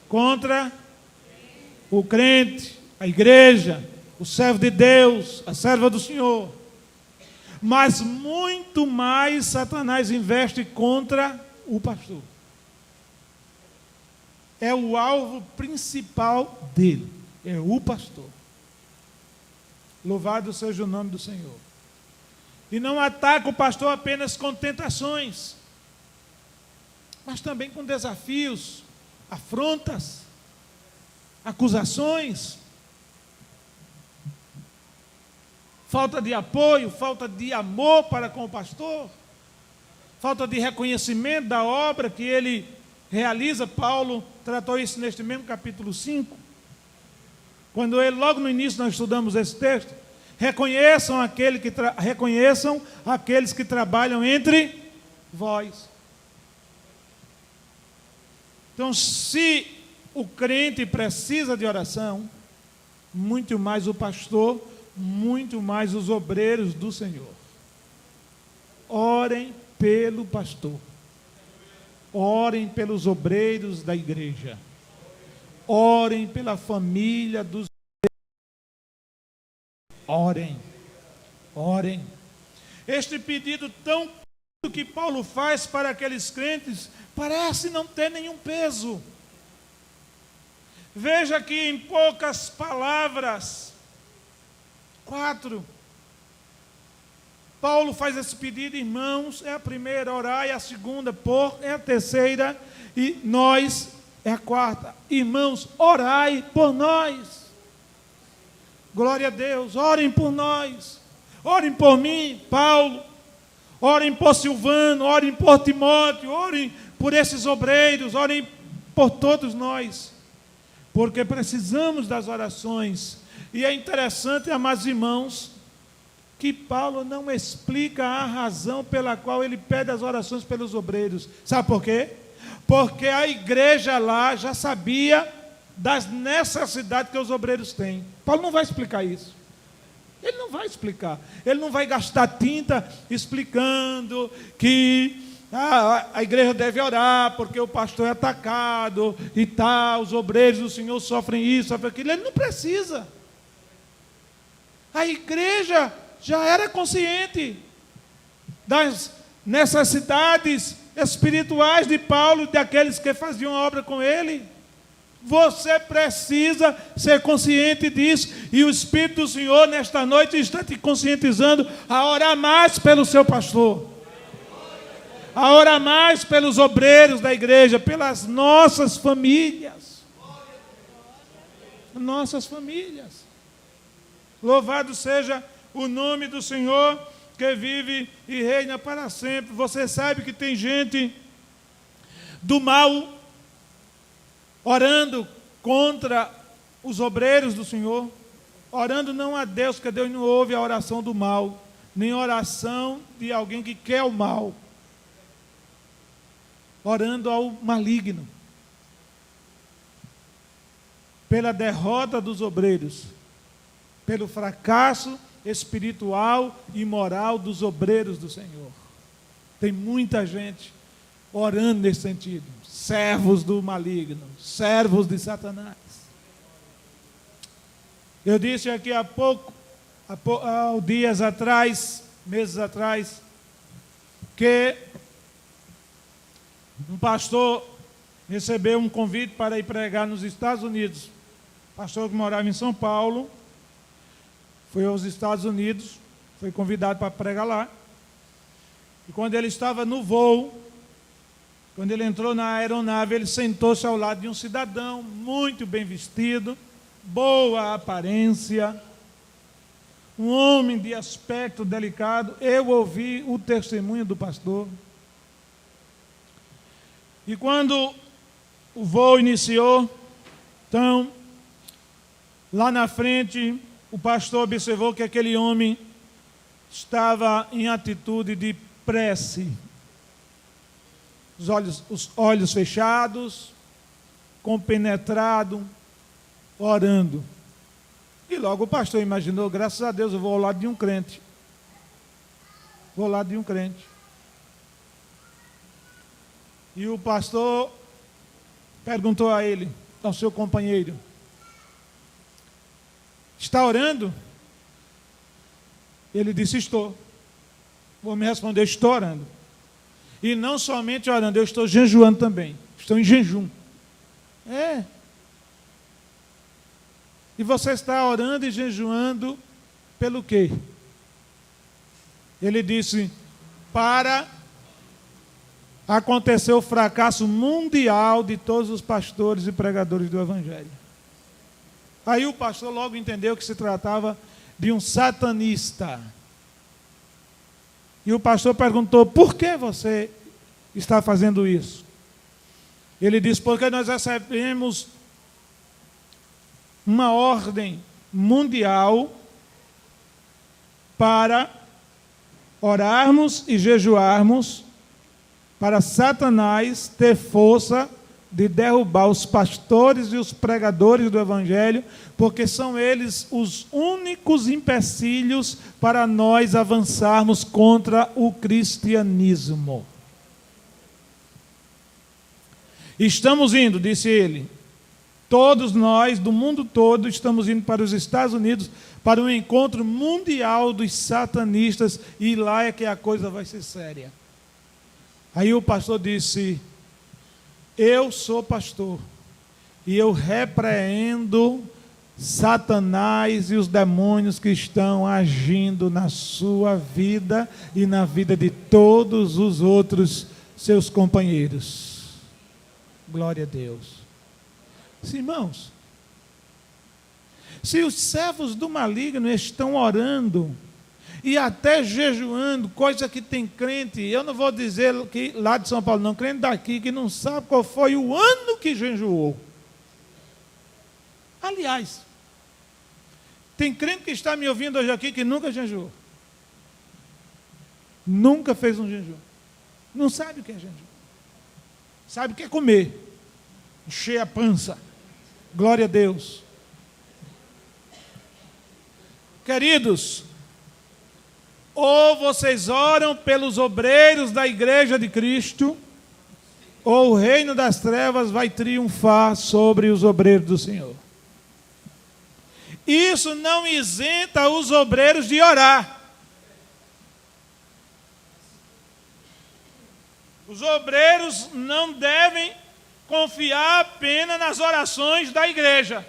Contra o crente, a igreja, o servo de Deus, a serva do Senhor. Mas muito mais Satanás investe contra o pastor. É o alvo principal dele, é o pastor. Louvado seja o nome do Senhor. E não ataca o pastor apenas com tentações, mas também com desafios, afrontas, acusações, falta de apoio, falta de amor para com o pastor, falta de reconhecimento da obra que ele realiza. Paulo tratou isso neste mesmo capítulo 5. Quando ele, logo no início nós estudamos esse texto, reconheçam aqueles que trabalham entre vós. Então, se o crente precisa de oração, muito mais o pastor, muito mais os obreiros do Senhor. Orem pelo pastor. Orem pelos obreiros da igreja. Orem pela família dos... Orem. Orem. Este pedido tão que Paulo faz para aqueles crentes parece não ter nenhum peso. Veja que em poucas palavras, 4, Paulo faz esse pedido: irmãos, é a primeira, orai, é a segunda, é a terceira, e nós, é a quarta. Irmãos, orai por nós. Glória a Deus, orem por nós. Orem por mim, Paulo. Orem por Silvano, orem por Timóteo, orem por esses obreiros, orem por todos nós. Porque precisamos das orações. E é interessante, amados irmãos, que Paulo não explica a razão pela qual ele pede as orações pelos obreiros. Sabe por quê? Porque a igreja lá já sabia das necessidades que os obreiros têm. Paulo não vai explicar isso. Ele não vai explicar. Ele não vai gastar tinta explicando que a igreja deve orar porque o pastor é atacado e tal, os obreiros do Senhor sofrem isso, sofrem aquilo. Ele não precisa. A igreja já era consciente das necessidades espirituais de Paulo e daqueles que faziam a obra com ele. Você precisa ser consciente disso, e o Espírito do Senhor nesta noite está te conscientizando a orar mais pelo seu pastor, a orar mais pelos obreiros da igreja, pelas nossas famílias. Nossas famílias. Louvado seja o nome do Senhor, que vive e reina para sempre. Você sabe que tem gente do mal orando contra os obreiros do Senhor, orando não a Deus, porque Deus não ouve a oração do mal, nem a oração de alguém que quer o mal, orando ao maligno, pela derrota dos obreiros, pelo fracasso espiritual e moral dos obreiros do Senhor. Tem muita gente orando nesse sentido. Servos do maligno, servos de Satanás. Eu disse aqui há dias atrás, meses atrás, que um pastor recebeu um convite para ir pregar nos Estados Unidos. Pastor que morava em São Paulo, foi aos Estados Unidos, foi convidado para pregar lá. E quando ele estava no voo, quando ele entrou na aeronave, ele sentou-se ao lado de um cidadão muito bem vestido, boa aparência, um homem de aspecto delicado. Eu ouvi o testemunho do pastor. E quando o voo iniciou, então, lá na frente, o pastor observou que aquele homem estava em atitude de prece. Os olhos fechados, compenetrado, orando. E logo o pastor imaginou, graças a Deus, eu vou ao lado de um crente. Vou ao lado de um crente. E o pastor perguntou a ele, ao seu companheiro, está orando? Ele disse, estou. Vou me responder, estou orando. E não somente orando, eu estou jejuando também. Estou em jejum. É. E você está orando e jejuando pelo quê? Ele disse, para acontecer o fracasso mundial de todos os pastores e pregadores do Evangelho. Aí o pastor logo entendeu que se tratava de um satanista. E o pastor perguntou, por que você está fazendo isso? Ele disse, porque nós recebemos uma ordem mundial para orarmos e jejuarmos para Satanás ter força de derrubar os pastores e os pregadores do Evangelho, porque são eles os únicos empecilhos para nós avançarmos contra o cristianismo. Estamos indo, disse ele, todos nós, do mundo todo, estamos indo para os Estados Unidos, para um encontro mundial dos satanistas, e lá é que a coisa vai ser séria. Aí o pastor disse, eu sou pastor, e eu repreendo Satanás e os demônios que estão agindo na sua vida e na vida de todos os outros seus companheiros. Glória a Deus. Irmãos, se os servos do maligno estão orando e até jejuando, coisa que tem crente, eu não vou dizer que lá de São Paulo, não, crente daqui que não sabe qual foi o ano que jejuou. Aliás, tem crente que está me ouvindo hoje aqui que nunca jejuou. Nunca fez um jejum. Não sabe o que é jejum. Sabe o que é comer. Encher a pança. Glória a Deus. Queridos, ou vocês oram pelos obreiros da igreja de Cristo, ou o reino das trevas vai triunfar sobre os obreiros do Senhor. Isso não isenta os obreiros de orar. Os obreiros não devem confiar apenas nas orações da igreja.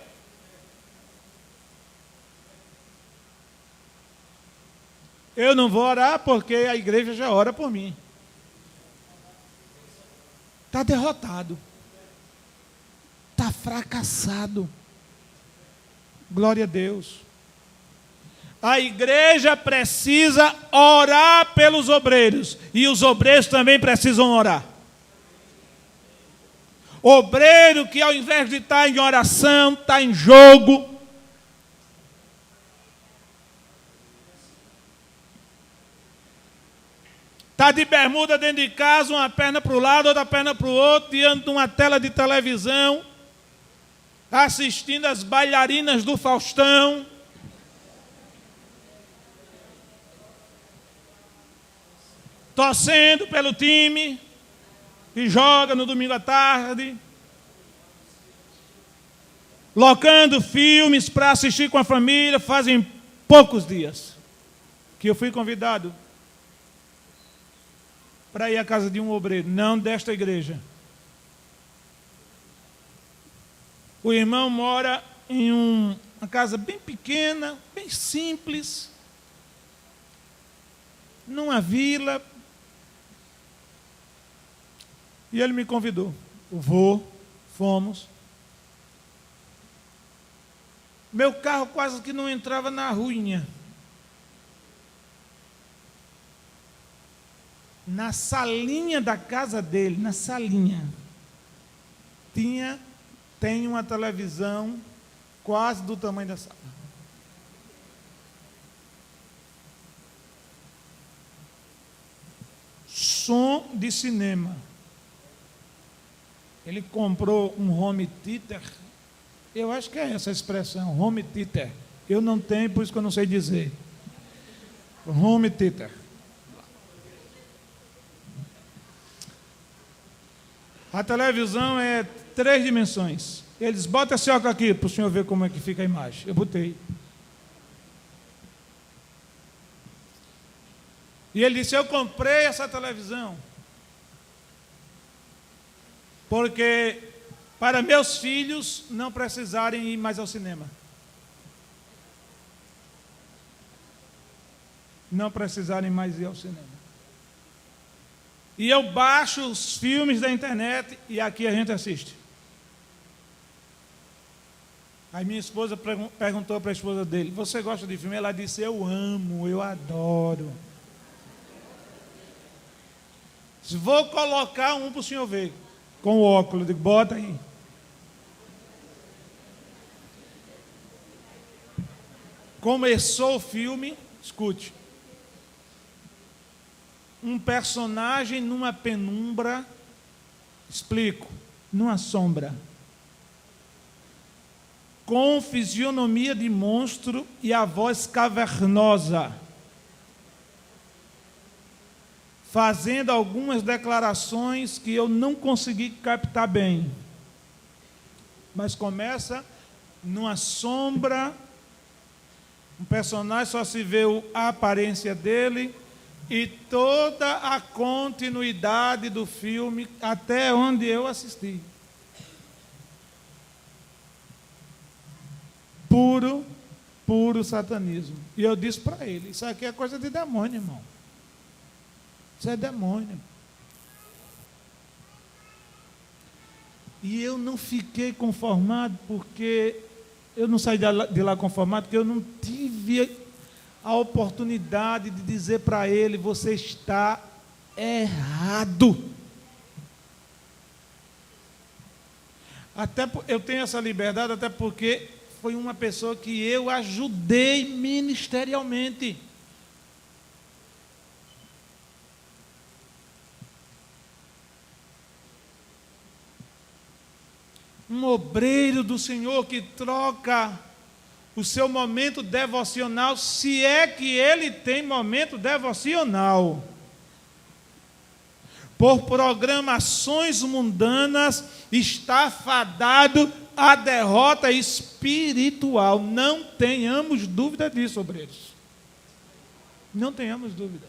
Eu não vou orar porque a igreja já ora por mim. Está derrotado. Está fracassado. Glória a Deus. A igreja precisa orar pelos obreiros. E os obreiros também precisam orar. Obreiro que ao invés de estar em oração, está em jogo. Está de bermuda dentro de casa, uma perna para o lado, outra perna para o outro, diante de uma tela de televisão, assistindo as bailarinas do Faustão. Torcendo pelo time que joga no domingo à tarde, locando filmes para assistir com a família. Fazem poucos dias que eu fui convidado para ir à casa de um obreiro, não desta igreja. O irmão mora em uma casa bem pequena, bem simples, numa vila. E ele me convidou. Fomos. Meu carro quase que não entrava na ruinha. Na salinha da casa dele, na salinha, tem uma televisão quase do tamanho da sala. Som de cinema. Ele comprou um home theater. Eu acho que é essa a expressão, home theater. Eu não tenho, por isso que eu não sei dizer. Home theater. A televisão é 3 dimensões. Eles botam esse óculos aqui para o senhor ver como é que fica a imagem. Eu botei. E ele disse, eu comprei essa televisão porque para meus filhos não precisarem ir mais ao cinema. Não precisarem mais ir ao cinema. E eu baixo os filmes da internet e aqui a gente assiste. Aí minha esposa perguntou para a esposa dele, você gosta de filme? Ela disse, eu amo, eu adoro. Vou colocar um para o senhor ver, com o óculos, digo, bota aí. Começou o filme, escute. Um personagem numa penumbra, explico, numa sombra, com fisionomia de monstro e a voz cavernosa, fazendo algumas declarações que eu não consegui captar bem. Mas começa numa sombra, um personagem só se vê a aparência dele, e toda a continuidade do filme até onde eu assisti. Puro satanismo. E eu disse para ele, isso aqui é coisa de demônio, irmão. Isso é demônio. E eu não fiquei conformado, porque eu não saí de lá conformado, porque eu não tive a oportunidade de dizer para ele, você está errado. Eu tenho essa liberdade, até porque foi uma pessoa que eu ajudei ministerialmente. Um obreiro do Senhor que troca o seu momento devocional, se é que ele tem momento devocional, por programações mundanas, está fadado à derrota espiritual. Não tenhamos dúvida disso, obreiros. Não tenhamos dúvida.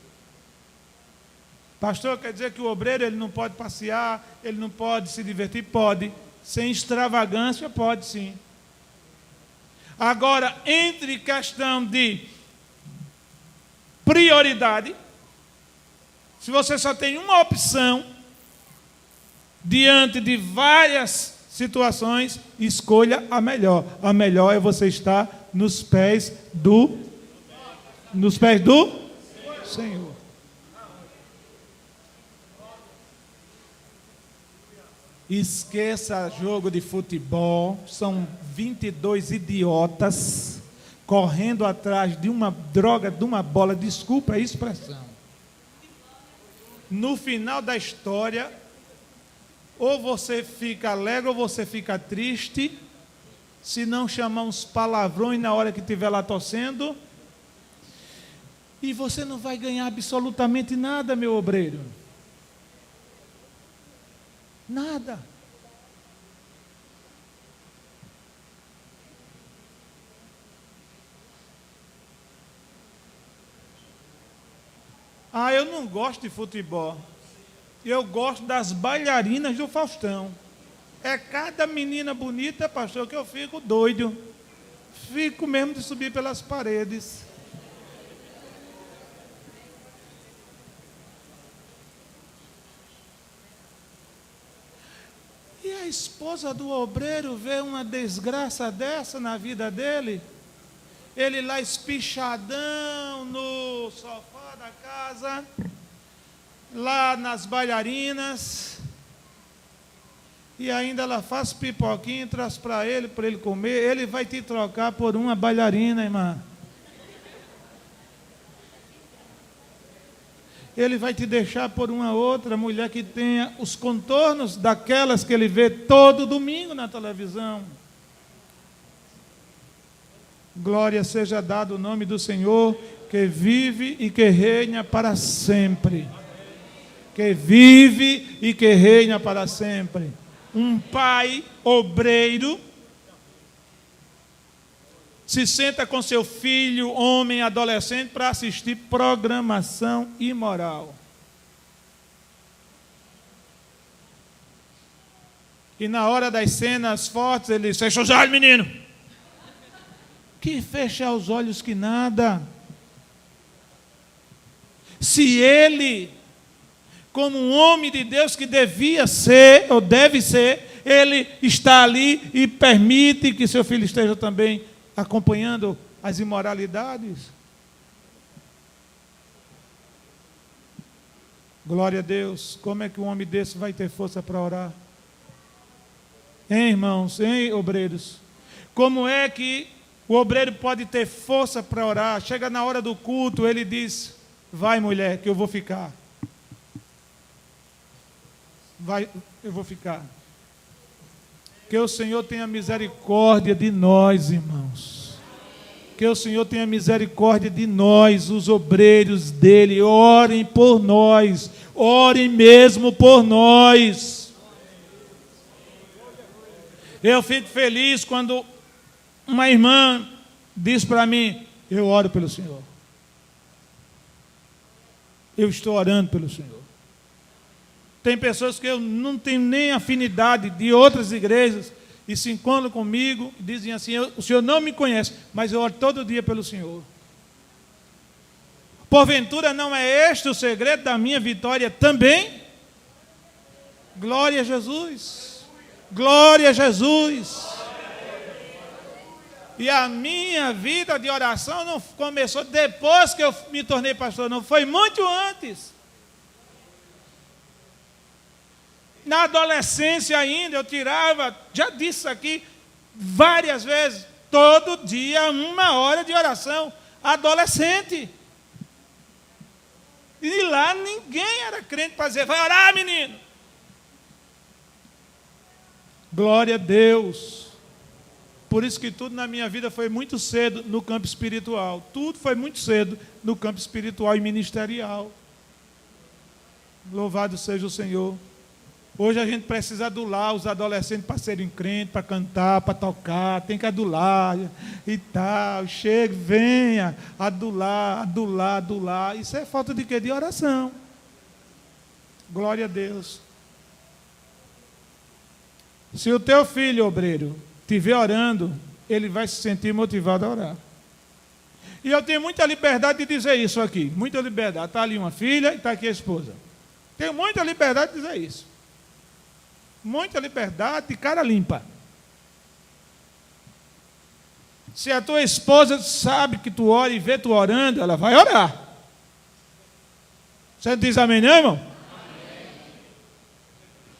Pastor, quer dizer que o obreiro ele não pode passear, ele não pode se divertir? Pode. Sem extravagância, pode sim. Agora, entre questão de prioridade, se você só tem uma opção, diante de várias situações, escolha a melhor. A melhor é você estar nos pés do Senhor. Esqueça jogo de futebol, são 22 idiotas correndo atrás de uma droga, de uma bola, desculpa a expressão. No final da história, ou você fica alegre ou você fica triste, se não chamar uns palavrões na hora que estiver lá torcendo, e você não vai ganhar absolutamente nada, meu obreiro. Nada. Eu não gosto de futebol. Eu gosto das bailarinas do Faustão. É cada menina bonita, pastor, que eu fico doido. Fico mesmo de subir pelas paredes. E a esposa do obreiro vê uma desgraça dessa na vida dele, ele lá espichadão no sofá da casa, lá nas bailarinas, e ainda ela faz pipoquinha e traz para ele comer, ele vai te trocar por uma bailarina, irmã. Ele vai te deixar por uma outra mulher que tenha os contornos daquelas que ele vê todo domingo na televisão. Glória seja dada o nome do Senhor, que vive e que reina para sempre. Que vive e que reina para sempre. Um pai obreiro se senta com seu filho, homem, adolescente, para assistir programação imoral. E na hora das cenas fortes, ele diz: fecha os olhos, menino. Que fechar os olhos que nada. Se ele, como um homem de Deus que devia ser, ou deve ser, ele está ali e permite que seu filho esteja também acompanhando as imoralidades. Glória a Deus. Como é que um homem desse vai ter força para orar? Hein, irmãos? Hein, obreiros? Como é que o obreiro pode ter força para orar? Chega na hora do culto, ele diz: vai, mulher, que eu vou ficar. Vai, eu vou ficar. Que o Senhor tenha misericórdia de nós, irmãos. Que o Senhor tenha misericórdia de nós, os obreiros dele. Orem por nós. Orem mesmo por nós. Eu fico feliz quando uma irmã diz para mim: eu oro pelo Senhor. Eu estou orando pelo Senhor. Tem pessoas que eu não tenho nem afinidade de outras igrejas e se encontram comigo e dizem assim: o Senhor não me conhece, mas eu oro todo dia pelo Senhor. Porventura não é este o segredo da minha vitória também? Glória a Jesus. Glória a Jesus. E a minha vida de oração não começou depois que eu me tornei pastor, não, foi muito antes. Na adolescência ainda, eu tirava, já disse aqui várias vezes, todo dia 1 hora de oração, adolescente. E lá ninguém era crente para dizer: vai orar, menino. Glória a Deus. Por isso que tudo na minha vida foi muito cedo no campo espiritual. Tudo foi muito cedo no campo espiritual e ministerial. Louvado seja o Senhor. Hoje a gente precisa adular os adolescentes para serem crentes, para cantar, para tocar, tem que adular e tal. Chega, venha, adular, adular, adular. Isso é falta de quê? De oração. Glória a Deus. Se o teu filho, obreiro, estiver orando, ele vai se sentir motivado a orar. E eu tenho muita liberdade de dizer isso aqui, muita liberdade. Está ali uma filha e está aqui a esposa. Tenho muita liberdade de dizer isso. Muita liberdade de cara limpa. Se a tua esposa sabe que tu ora e vê tu orando, ela vai orar. Você diz amém, não, irmão? Amém.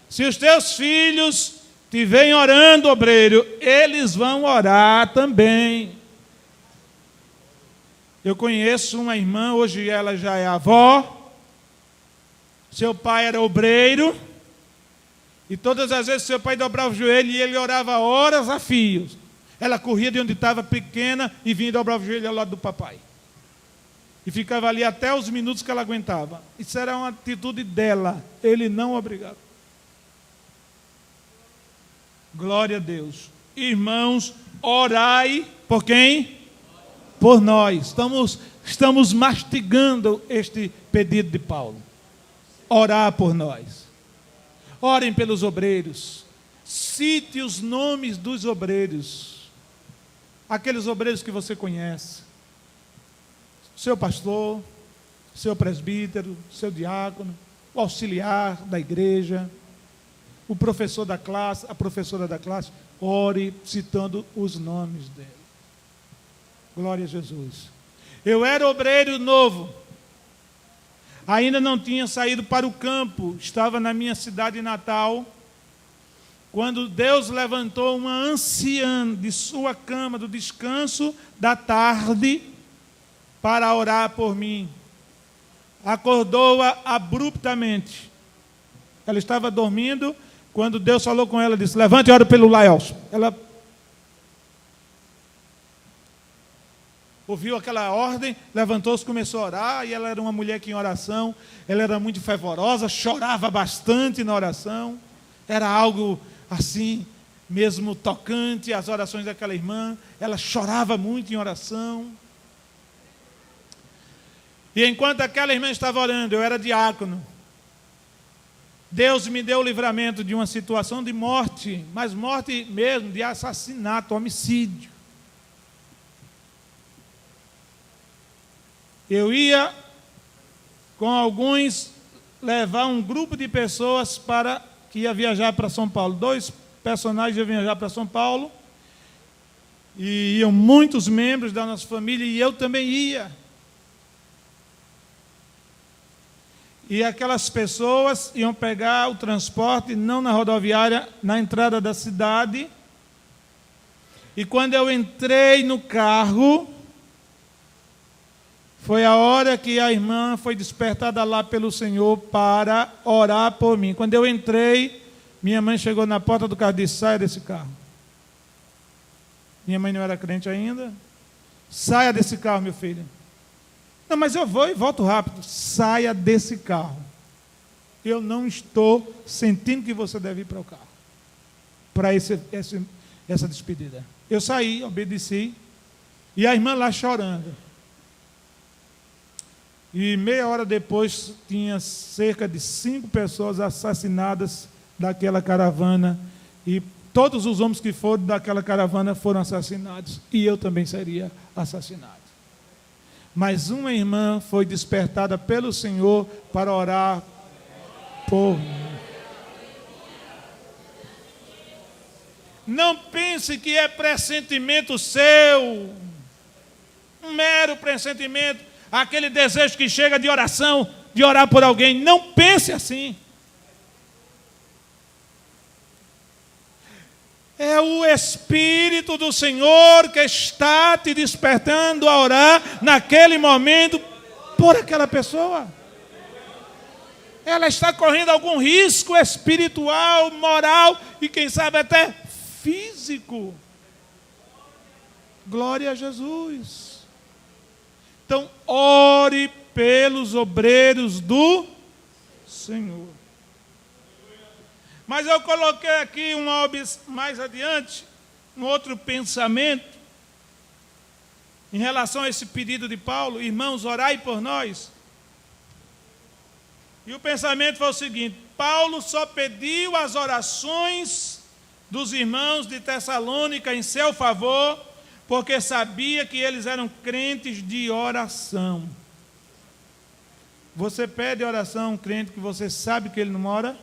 Se os teus filhos te veem orando, obreiro, eles vão orar também. Eu conheço uma irmã, hoje ela já é avó. Seu pai era obreiro. E todas as vezes seu pai dobrava o joelho e ele orava horas a fios. Ela corria de onde estava pequena e vinha e dobrava o joelho ao lado do papai. E ficava ali até os minutos que ela aguentava. Isso era uma atitude dela. Ele não obrigava. Glória a Deus. Irmãos, orai por quem? Por nós. Estamos mastigando este pedido de Paulo. Orar por nós. Orem pelos obreiros. Cite os nomes dos obreiros. Aqueles obreiros que você conhece. Seu pastor, seu presbítero, seu diácono, o auxiliar da igreja, o professor da classe, a professora da classe. Ore citando os nomes dele. Glória a Jesus. Eu era obreiro novo. Ainda não tinha saído para o campo, estava na minha cidade natal, quando Deus levantou uma anciã de sua cama do descanso da tarde para orar por mim. acordou-a abruptamente. Ela estava dormindo, quando Deus falou com ela, disse: levante e ora pelo Laelson. Ela ouviu aquela ordem, levantou-se, começou a orar, e ela era uma mulher que em oração, ela era muito fervorosa, chorava bastante na oração, era algo assim, mesmo tocante, as orações daquela irmã, ela chorava muito em oração. E enquanto aquela irmã estava orando, eu era diácono, Deus me deu o livramento de uma situação de morte, mas morte mesmo, de assassinato, homicídio. Eu ia, com alguns, levar um grupo de pessoas que ia viajar para São Paulo. 2 personagens iam viajar para São Paulo, e iam muitos membros da nossa família, e eu também ia. E aquelas pessoas iam pegar o transporte, não na rodoviária, na entrada da cidade. E quando eu entrei no carro, foi a hora que a irmã foi despertada lá pelo Senhor para orar por mim. Quando eu entrei, minha mãe chegou na porta do carro e disse: saia desse carro. Minha mãe não era crente ainda. Saia desse carro, meu filho. Não, mas eu vou e volto rápido. Saia desse carro. Eu não estou sentindo que você deve ir para o carro, para essa despedida. Eu saí, obedeci, e a irmã lá chorando. E meia hora depois, tinha cerca de 5 pessoas assassinadas daquela caravana, e todos os homens que foram daquela caravana foram assassinados, e eu também seria assassinado. Mas uma irmã foi despertada pelo Senhor para orar por mim. Não pense que é pressentimento seu, um mero pressentimento, aquele desejo que chega de oração, de orar por alguém. Não pense assim. É o Espírito do Senhor que está te despertando a orar naquele momento por aquela pessoa. Ela está correndo algum risco espiritual, moral e quem sabe até físico. Glória a Jesus. Então, ore pelos obreiros do Senhor. Mas eu coloquei aqui mais adiante, um outro pensamento, em relação a esse pedido de Paulo: irmãos, orai por nós. E o pensamento foi o seguinte: Paulo só pediu as orações dos irmãos de Tessalônica em seu favor, porque sabia que eles eram crentes de oração. Você pede oração a um crente que você sabe que ele não ora?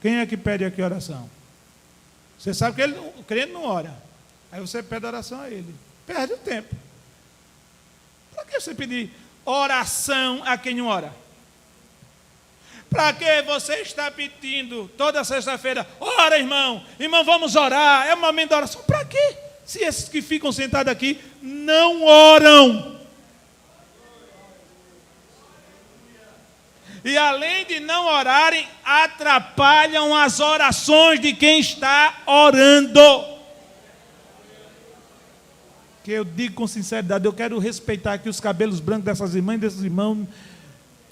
Quem é que pede aqui oração? Você sabe que o crente não ora. Aí você pede oração a ele. Perde o tempo. Para que você pedir oração a quem não ora? Para que você está pedindo toda sexta-feira: ora, irmão, vamos orar, é o momento da oração? Para quê? Se esses que ficam sentados aqui não oram. E além de não orarem, atrapalham as orações de quem está orando. Que eu digo com sinceridade, eu quero respeitar aqui os cabelos brancos dessas irmãs e desses irmãos.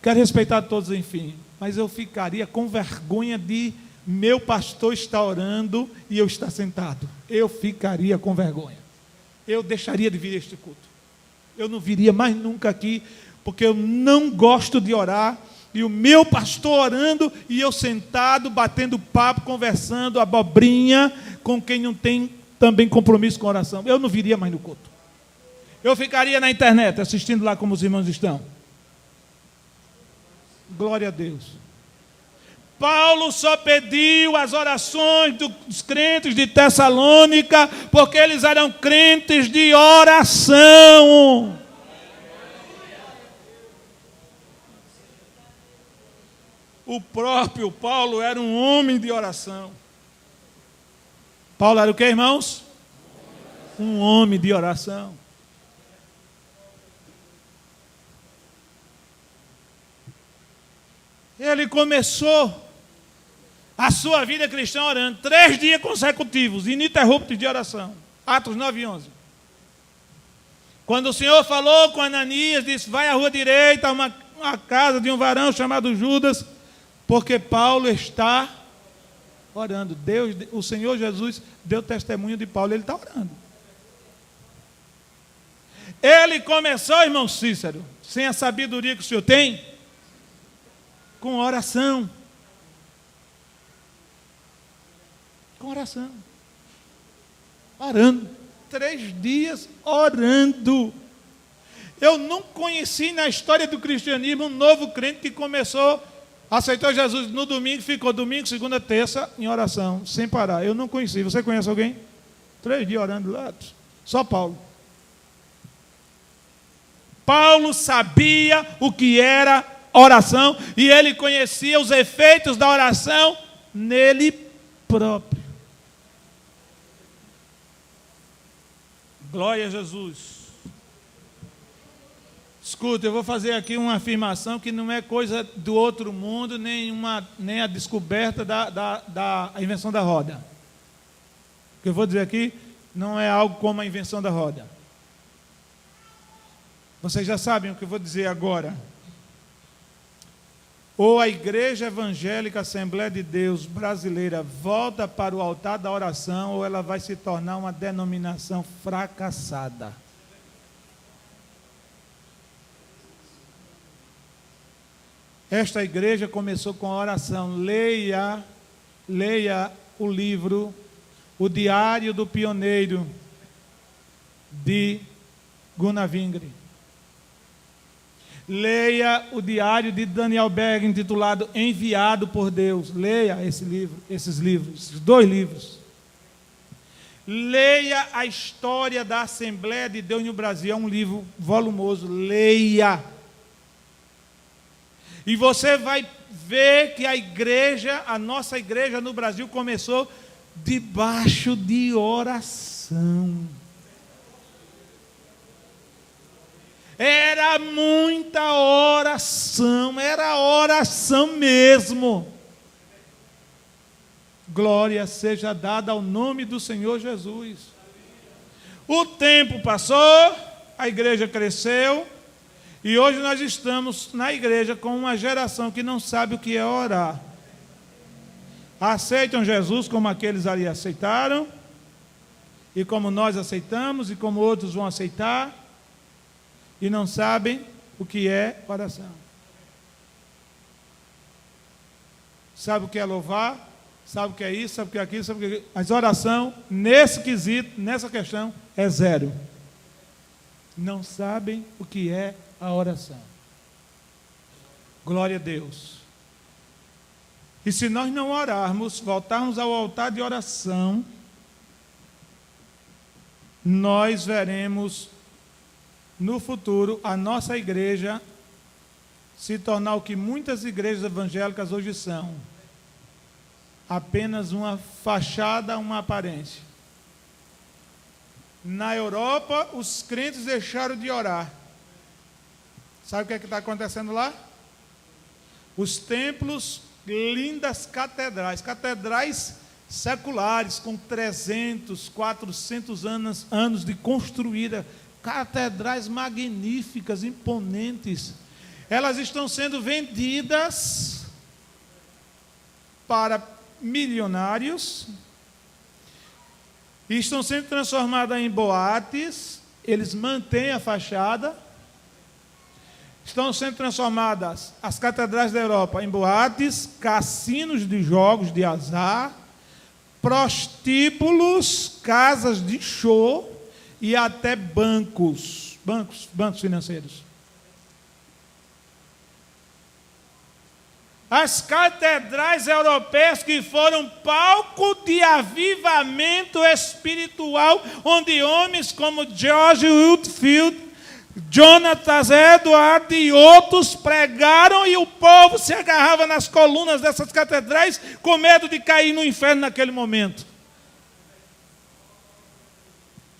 Quero respeitar todos, enfim. Mas eu ficaria com vergonha de meu pastor estar orando e eu estar sentado. Eu ficaria com vergonha. Eu deixaria de vir a este culto. Eu não viria mais nunca aqui, porque eu não gosto de orar. E o meu pastor orando e eu sentado, batendo papo, conversando, abobrinha, com quem não tem também compromisso com a oração. Eu não viria mais no culto. Eu ficaria na internet, assistindo lá como os irmãos estão. Glória a Deus. Paulo só pediu as orações dos crentes de Tessalônica, porque eles eram crentes de oração. O próprio Paulo era um homem de oração. Paulo era o que, irmãos? Um homem de oração. Ele começou a sua vida cristã orando 3 dias consecutivos, ininterruptos de oração. Atos 9 e 11. Quando o Senhor falou com Ananias, disse: vai à rua direita, a uma casa de um varão chamado Judas, porque Paulo está orando. Deus, o Senhor Jesus deu testemunho de Paulo, ele está orando. Ele começou, irmão Cícero, sem a sabedoria que o senhor tem, com oração. Com oração. Orando. 3 dias orando. Eu não conheci na história do cristianismo um novo crente que começou, aceitou Jesus no domingo, ficou domingo, segunda, terça em oração, sem parar. Eu não conheci. Você conhece alguém? 3 dias orando lá. Só Paulo. Paulo sabia o que era oração e ele conhecia os efeitos da oração nele próprio. Glória a Jesus. Escuta, eu vou fazer aqui uma afirmação que não é coisa do outro mundo, nem a descoberta da invenção da roda. O que eu vou dizer aqui não é algo como a invenção da roda. Vocês já sabem o que eu vou dizer agora. Ou a Igreja Evangélica Assembleia de Deus brasileira volta para o altar da oração, ou ela vai se tornar uma denominação fracassada. Esta igreja começou com a oração. Leia o livro, O Diário do Pioneiro, de Gunnar Wingre. Leia o diário de Daniel Berg, intitulado Enviado por Deus. Leia esses 2 livros. Leia a história da Assembleia de Deus no Brasil. É um livro volumoso. Leia. E você vai ver que a nossa igreja no Brasil começou debaixo de oração. Era muita oração, era oração mesmo. Glória seja dada ao nome do Senhor Jesus. O tempo passou, a igreja cresceu, e hoje nós estamos na igreja com uma geração que não sabe o que é orar. Aceitam Jesus como aqueles ali aceitaram, e como nós aceitamos, e como outros vão aceitar, e não sabem o que é oração. Sabe o que é louvar, sabe o que é isso, sabe o que é aquilo, sabe o que é aquilo. Mas oração, nesse quesito, nessa questão, é 0. Não sabem o que é a oração. Glória a Deus. E se nós não orarmos, voltarmos ao altar de oração, nós veremos no futuro a nossa igreja se tornar o que muitas igrejas evangélicas hoje são: apenas uma fachada, uma aparência. Na Europa, os crentes deixaram de orar. Sabe o que é que está acontecendo lá? Os templos, lindas catedrais seculares, com 300, 400 anos de construída, catedrais magníficas, imponentes, elas estão sendo vendidas para milionários e estão sendo transformadas em boates. Eles mantêm a fachada. Estão sendo transformadas as catedrais da Europa em boates, cassinos de jogos de azar, prostíbulos, casas de show e até bancos financeiros. As catedrais europeias que foram palco de avivamento espiritual, onde homens como George Whitefield, Jonathan Edwards e outros pregaram, e o povo se agarrava nas colunas dessas catedrais com medo de cair no inferno naquele momento.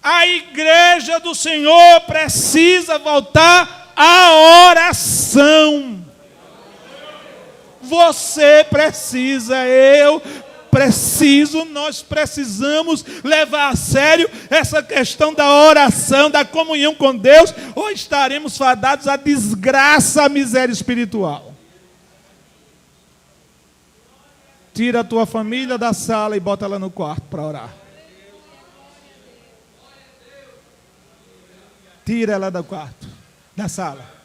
A igreja do Senhor precisa voltar à oração. Você precisa, eu preciso, nós precisamos levar a sério essa questão da oração, da comunhão com Deus, ou estaremos fadados à desgraça, à miséria espiritual. Tira a tua família da sala e bota ela no quarto para orar. Tira ela do quarto, da sala.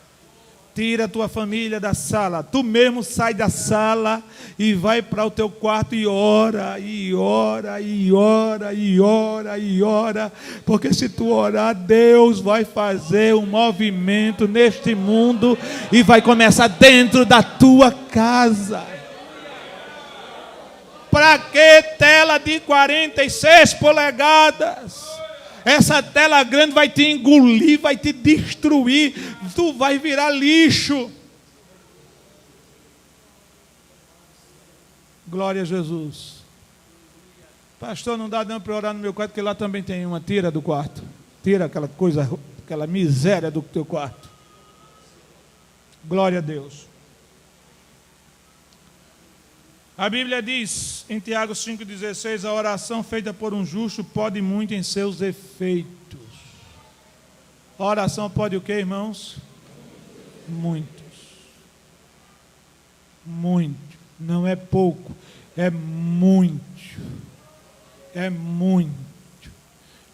Tira a tua família da sala. Tu mesmo sai da sala e vai para o teu quarto e ora, e ora, e ora, e ora, e ora. Porque se tu orar, Deus vai fazer um movimento neste mundo e vai começar dentro da tua casa. Para que tela de 46 polegadas? Essa tela grande vai te engolir, vai te destruir, tu vai virar lixo. Glória a Jesus. Pastor, não dá não para orar no meu quarto, porque lá também tem uma. Tira do quarto. Tira aquela coisa, aquela miséria do teu quarto. Glória a Deus. A Bíblia diz, em Tiago 5,16, a oração feita por um justo pode muito em seus efeitos. A oração pode o quê, irmãos? Muitos. Muito. Não é pouco, é muito. É muito.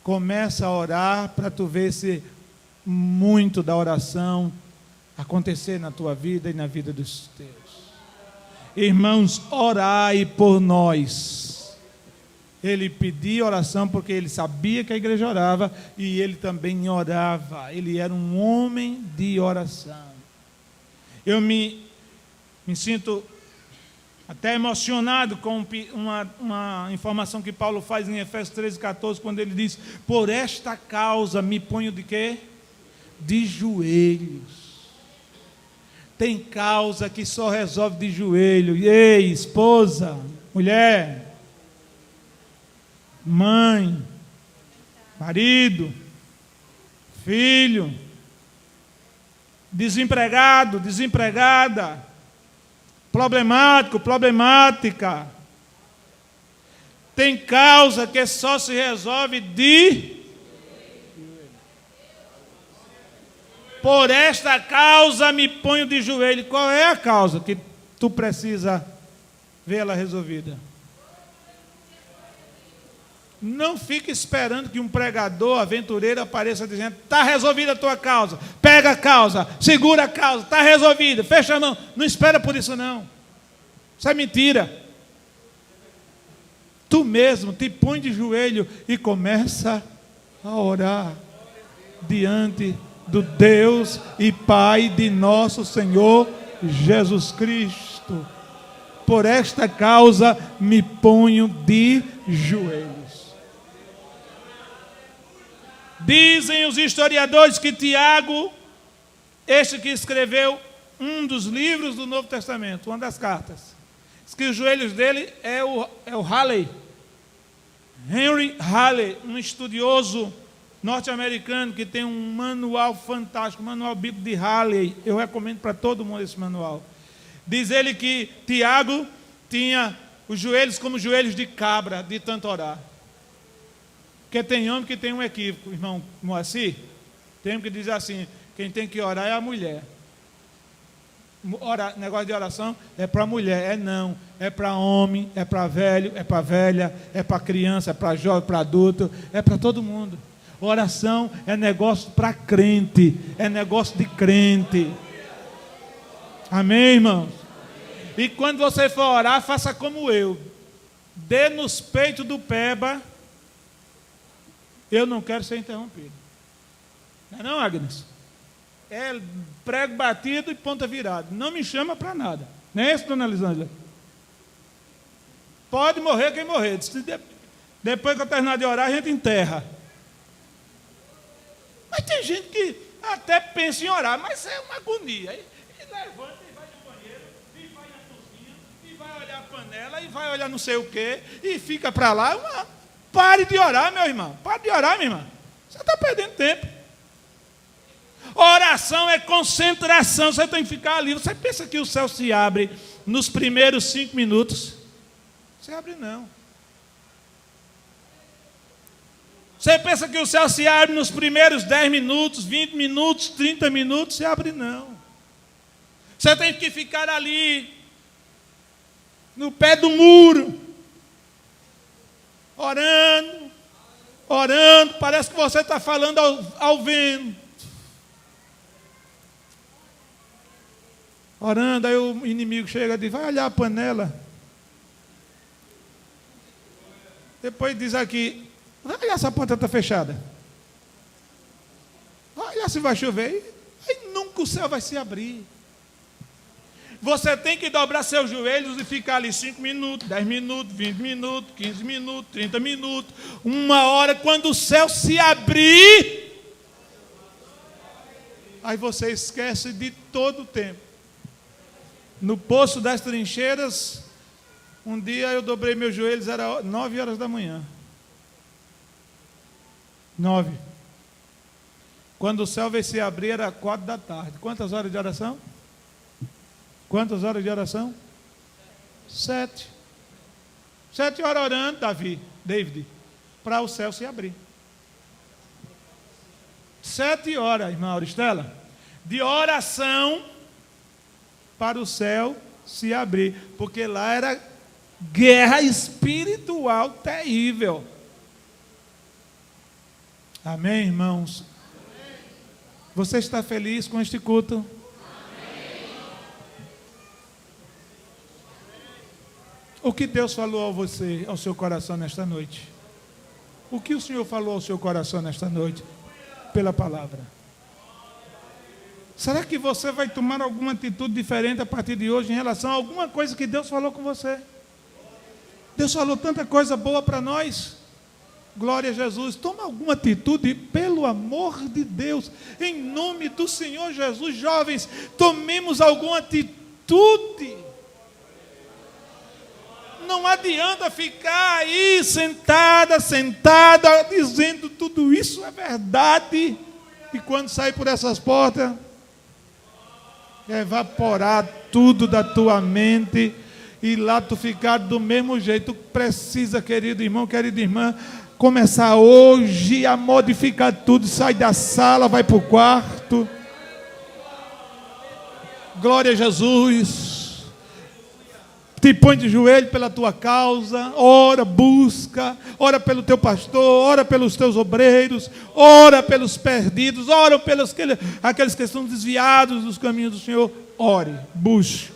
Começa a orar para tu ver se muito da oração acontecer na tua vida e na vida dos teus. Irmãos, orai por nós. Ele pedia oração porque ele sabia que a igreja orava e ele também orava. Ele era um homem de oração. Eu me sinto até emocionado com uma informação que Paulo faz em Efésios 13,14, quando ele diz: por esta causa me ponho de quê? De joelhos. Tem causa que só resolve de joelho. Ei, esposa, mulher, mãe, marido, filho, desempregado, desempregada, problemático, problemática. Tem causa que só se resolve de... Por esta causa me ponho de joelho. Qual é a causa que tu precisa vê-la resolvida? Não fique esperando que um pregador aventureiro apareça dizendo: está resolvida a tua causa, pega a causa, segura a causa, está resolvida, fecha a mão. Não espera por isso não. Isso é mentira. Tu mesmo te põe de joelho e começa a orar diante do Deus e Pai de nosso Senhor Jesus Cristo. Por esta causa me ponho de joelhos. Dizem os historiadores que Tiago, este que escreveu um dos livros do Novo Testamento, uma das cartas, diz que os joelhos dele é o Halley, Henry Halley, um estudioso norte-americano que tem um manual fantástico, manual bíblico de Halley. Eu recomendo para todo mundo esse manual. Diz ele que Tiago tinha os joelhos como joelhos de cabra, de tanto orar. Porque tem homem que tem um equívoco, irmão Moacir. Tem homem que diz assim: quem tem que orar é a mulher. Negócio de oração é para mulher, não, é para homem, é para velho, é para velha, é para criança, é para jovem, para adulto, é para todo mundo. Oração é negócio para crente, é negócio de crente. Amém, irmãos? E quando você for orar, faça como eu. Dê nos peitos do peba. Eu não quero ser interrompido. Não é não, Agnes? É prego batido e ponta virada. Não me chama para nada. Não é isso, dona Elisângela? Pode morrer quem morrer. Depois que eu terminar de orar, a gente enterra. Mas tem gente que até pensa em orar, mas é uma agonia. E levanta e vai no banheiro, e vai na cozinha, e vai olhar a panela, e vai olhar não sei o quê, e fica para lá. Pare de orar, meu irmão. Pare de orar, minha irmã. Você está perdendo tempo. Oração oração é concentração. Você tem que ficar ali. Você pensa que o céu se abre nos primeiros 5 minutos? Se abre não. Você pensa que o céu se abre nos primeiros 10 minutos, 20 minutos, 30 minutos? Se abre não. Você tem que ficar ali, no pé do muro, orando, orando. Parece que você está falando ao vento. Orando, aí o inimigo chega e diz, vai olhar a panela. Depois diz aqui, vai olhar se a porta está fechada. Vai olhar se vai chover. Aí nunca o céu vai se abrir. Você tem que dobrar seus joelhos e ficar ali 5 minutos, 10 minutos, 20 minutos, 15 minutos, 30 minutos, 1 hora. Quando o céu se abrir, aí você esquece de todo o tempo. No Poço das Trincheiras, um dia eu dobrei meus joelhos, era 9 horas da manhã. 9. Quando o céu veio se abrir, era 4 da tarde. Quantas horas de oração? Quantas horas de oração? 7. 7 horas orando, David, para o céu se abrir. 7 horas, irmã Auristela, de oração para o céu se abrir, porque lá era guerra espiritual terrível. Amém, irmãos? Você está feliz com este culto? O que Deus falou a você, ao seu coração nesta noite? O que o Senhor falou ao seu coração nesta noite? Pela palavra. Será que você vai tomar alguma atitude diferente a partir de hoje em relação a alguma coisa que Deus falou com você? Deus falou tanta coisa boa para nós. Glória a Jesus. Toma alguma atitude, pelo amor de Deus. Em nome do Senhor Jesus, jovens, tomemos alguma atitude. Não adianta ficar aí sentada, dizendo tudo isso é verdade. E quando sair por essas portas, evaporar tudo da tua mente e lá tu ficar do mesmo jeito. Tu precisa, querido irmão, querida irmã, começar hoje a modificar tudo. Sai da sala, vai para o quarto. Glória a Jesus. Te põe de joelho pela tua causa, ora, busca, ora pelo teu pastor, ora pelos teus obreiros, ora pelos perdidos, ora pelos aqueles que estão desviados dos caminhos do Senhor. Ore, busque,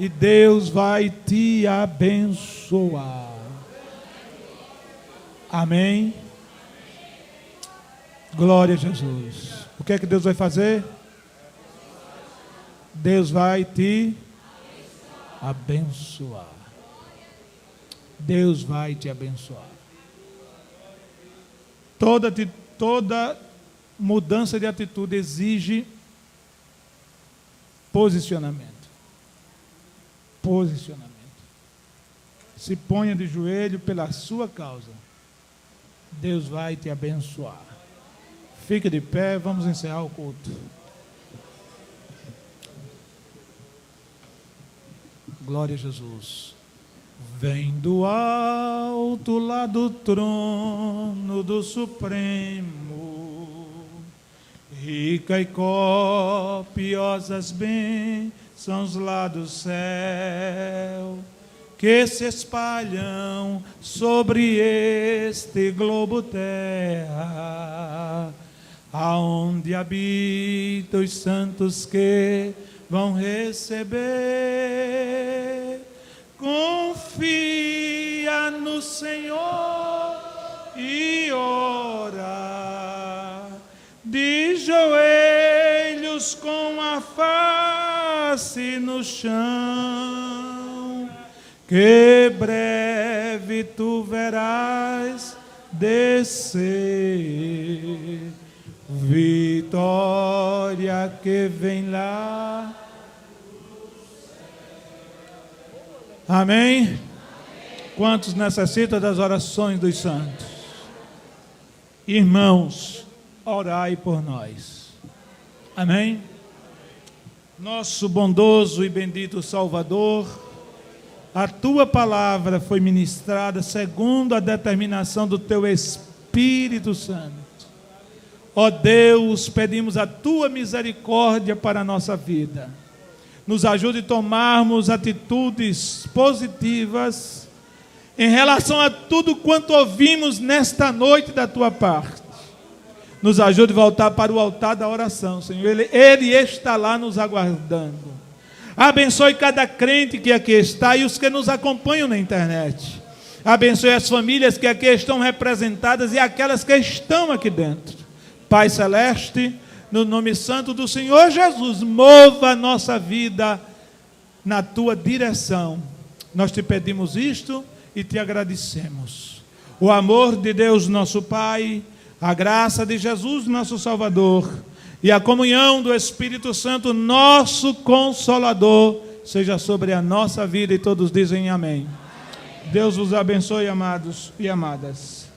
e Deus vai te abençoar. Amém? Glória a Jesus. O que é que Deus vai fazer? Deus vai te abençoar. Deus vai te abençoar. Toda mudança de atitude exige posicionamento. Posicionamento. Se ponha de joelho pela sua causa. Deus vai te abençoar. Fique de pé, vamos encerrar o culto. Glória a Jesus. Vem do alto lá do trono do Supremo, rica e copiosas bênçãos lá do céu, que se espalham sobre este globo terra, aonde habitam os santos que vão receber. Confia no Senhor e ora, de joelhos com a face no chão, que breve tu verás descer vitória que vem lá. Amém? Quantos necessitam das orações dos santos? Irmãos, orai por nós. Amém? Nosso bondoso e bendito Salvador, a tua palavra foi ministrada segundo a determinação do teu Espírito Santo. Ó Deus, pedimos a tua misericórdia para a nossa vida. Nos ajude a tomarmos atitudes positivas em relação a tudo quanto ouvimos nesta noite da tua parte. Nos ajude a voltar para o altar da oração, Senhor. Ele está lá nos aguardando. Abençoe cada crente que aqui está e os que nos acompanham na internet. Abençoe as famílias que aqui estão representadas e aquelas que estão aqui dentro. Pai Celeste, no nome santo do Senhor Jesus, mova a nossa vida na tua direção. Nós te pedimos isto e te agradecemos. O amor de Deus, nosso Pai, a graça de Jesus, nosso Salvador, e a comunhão do Espírito Santo, nosso Consolador, seja sobre a nossa vida, e todos dizem amém. Deus vos abençoe, amados e amadas.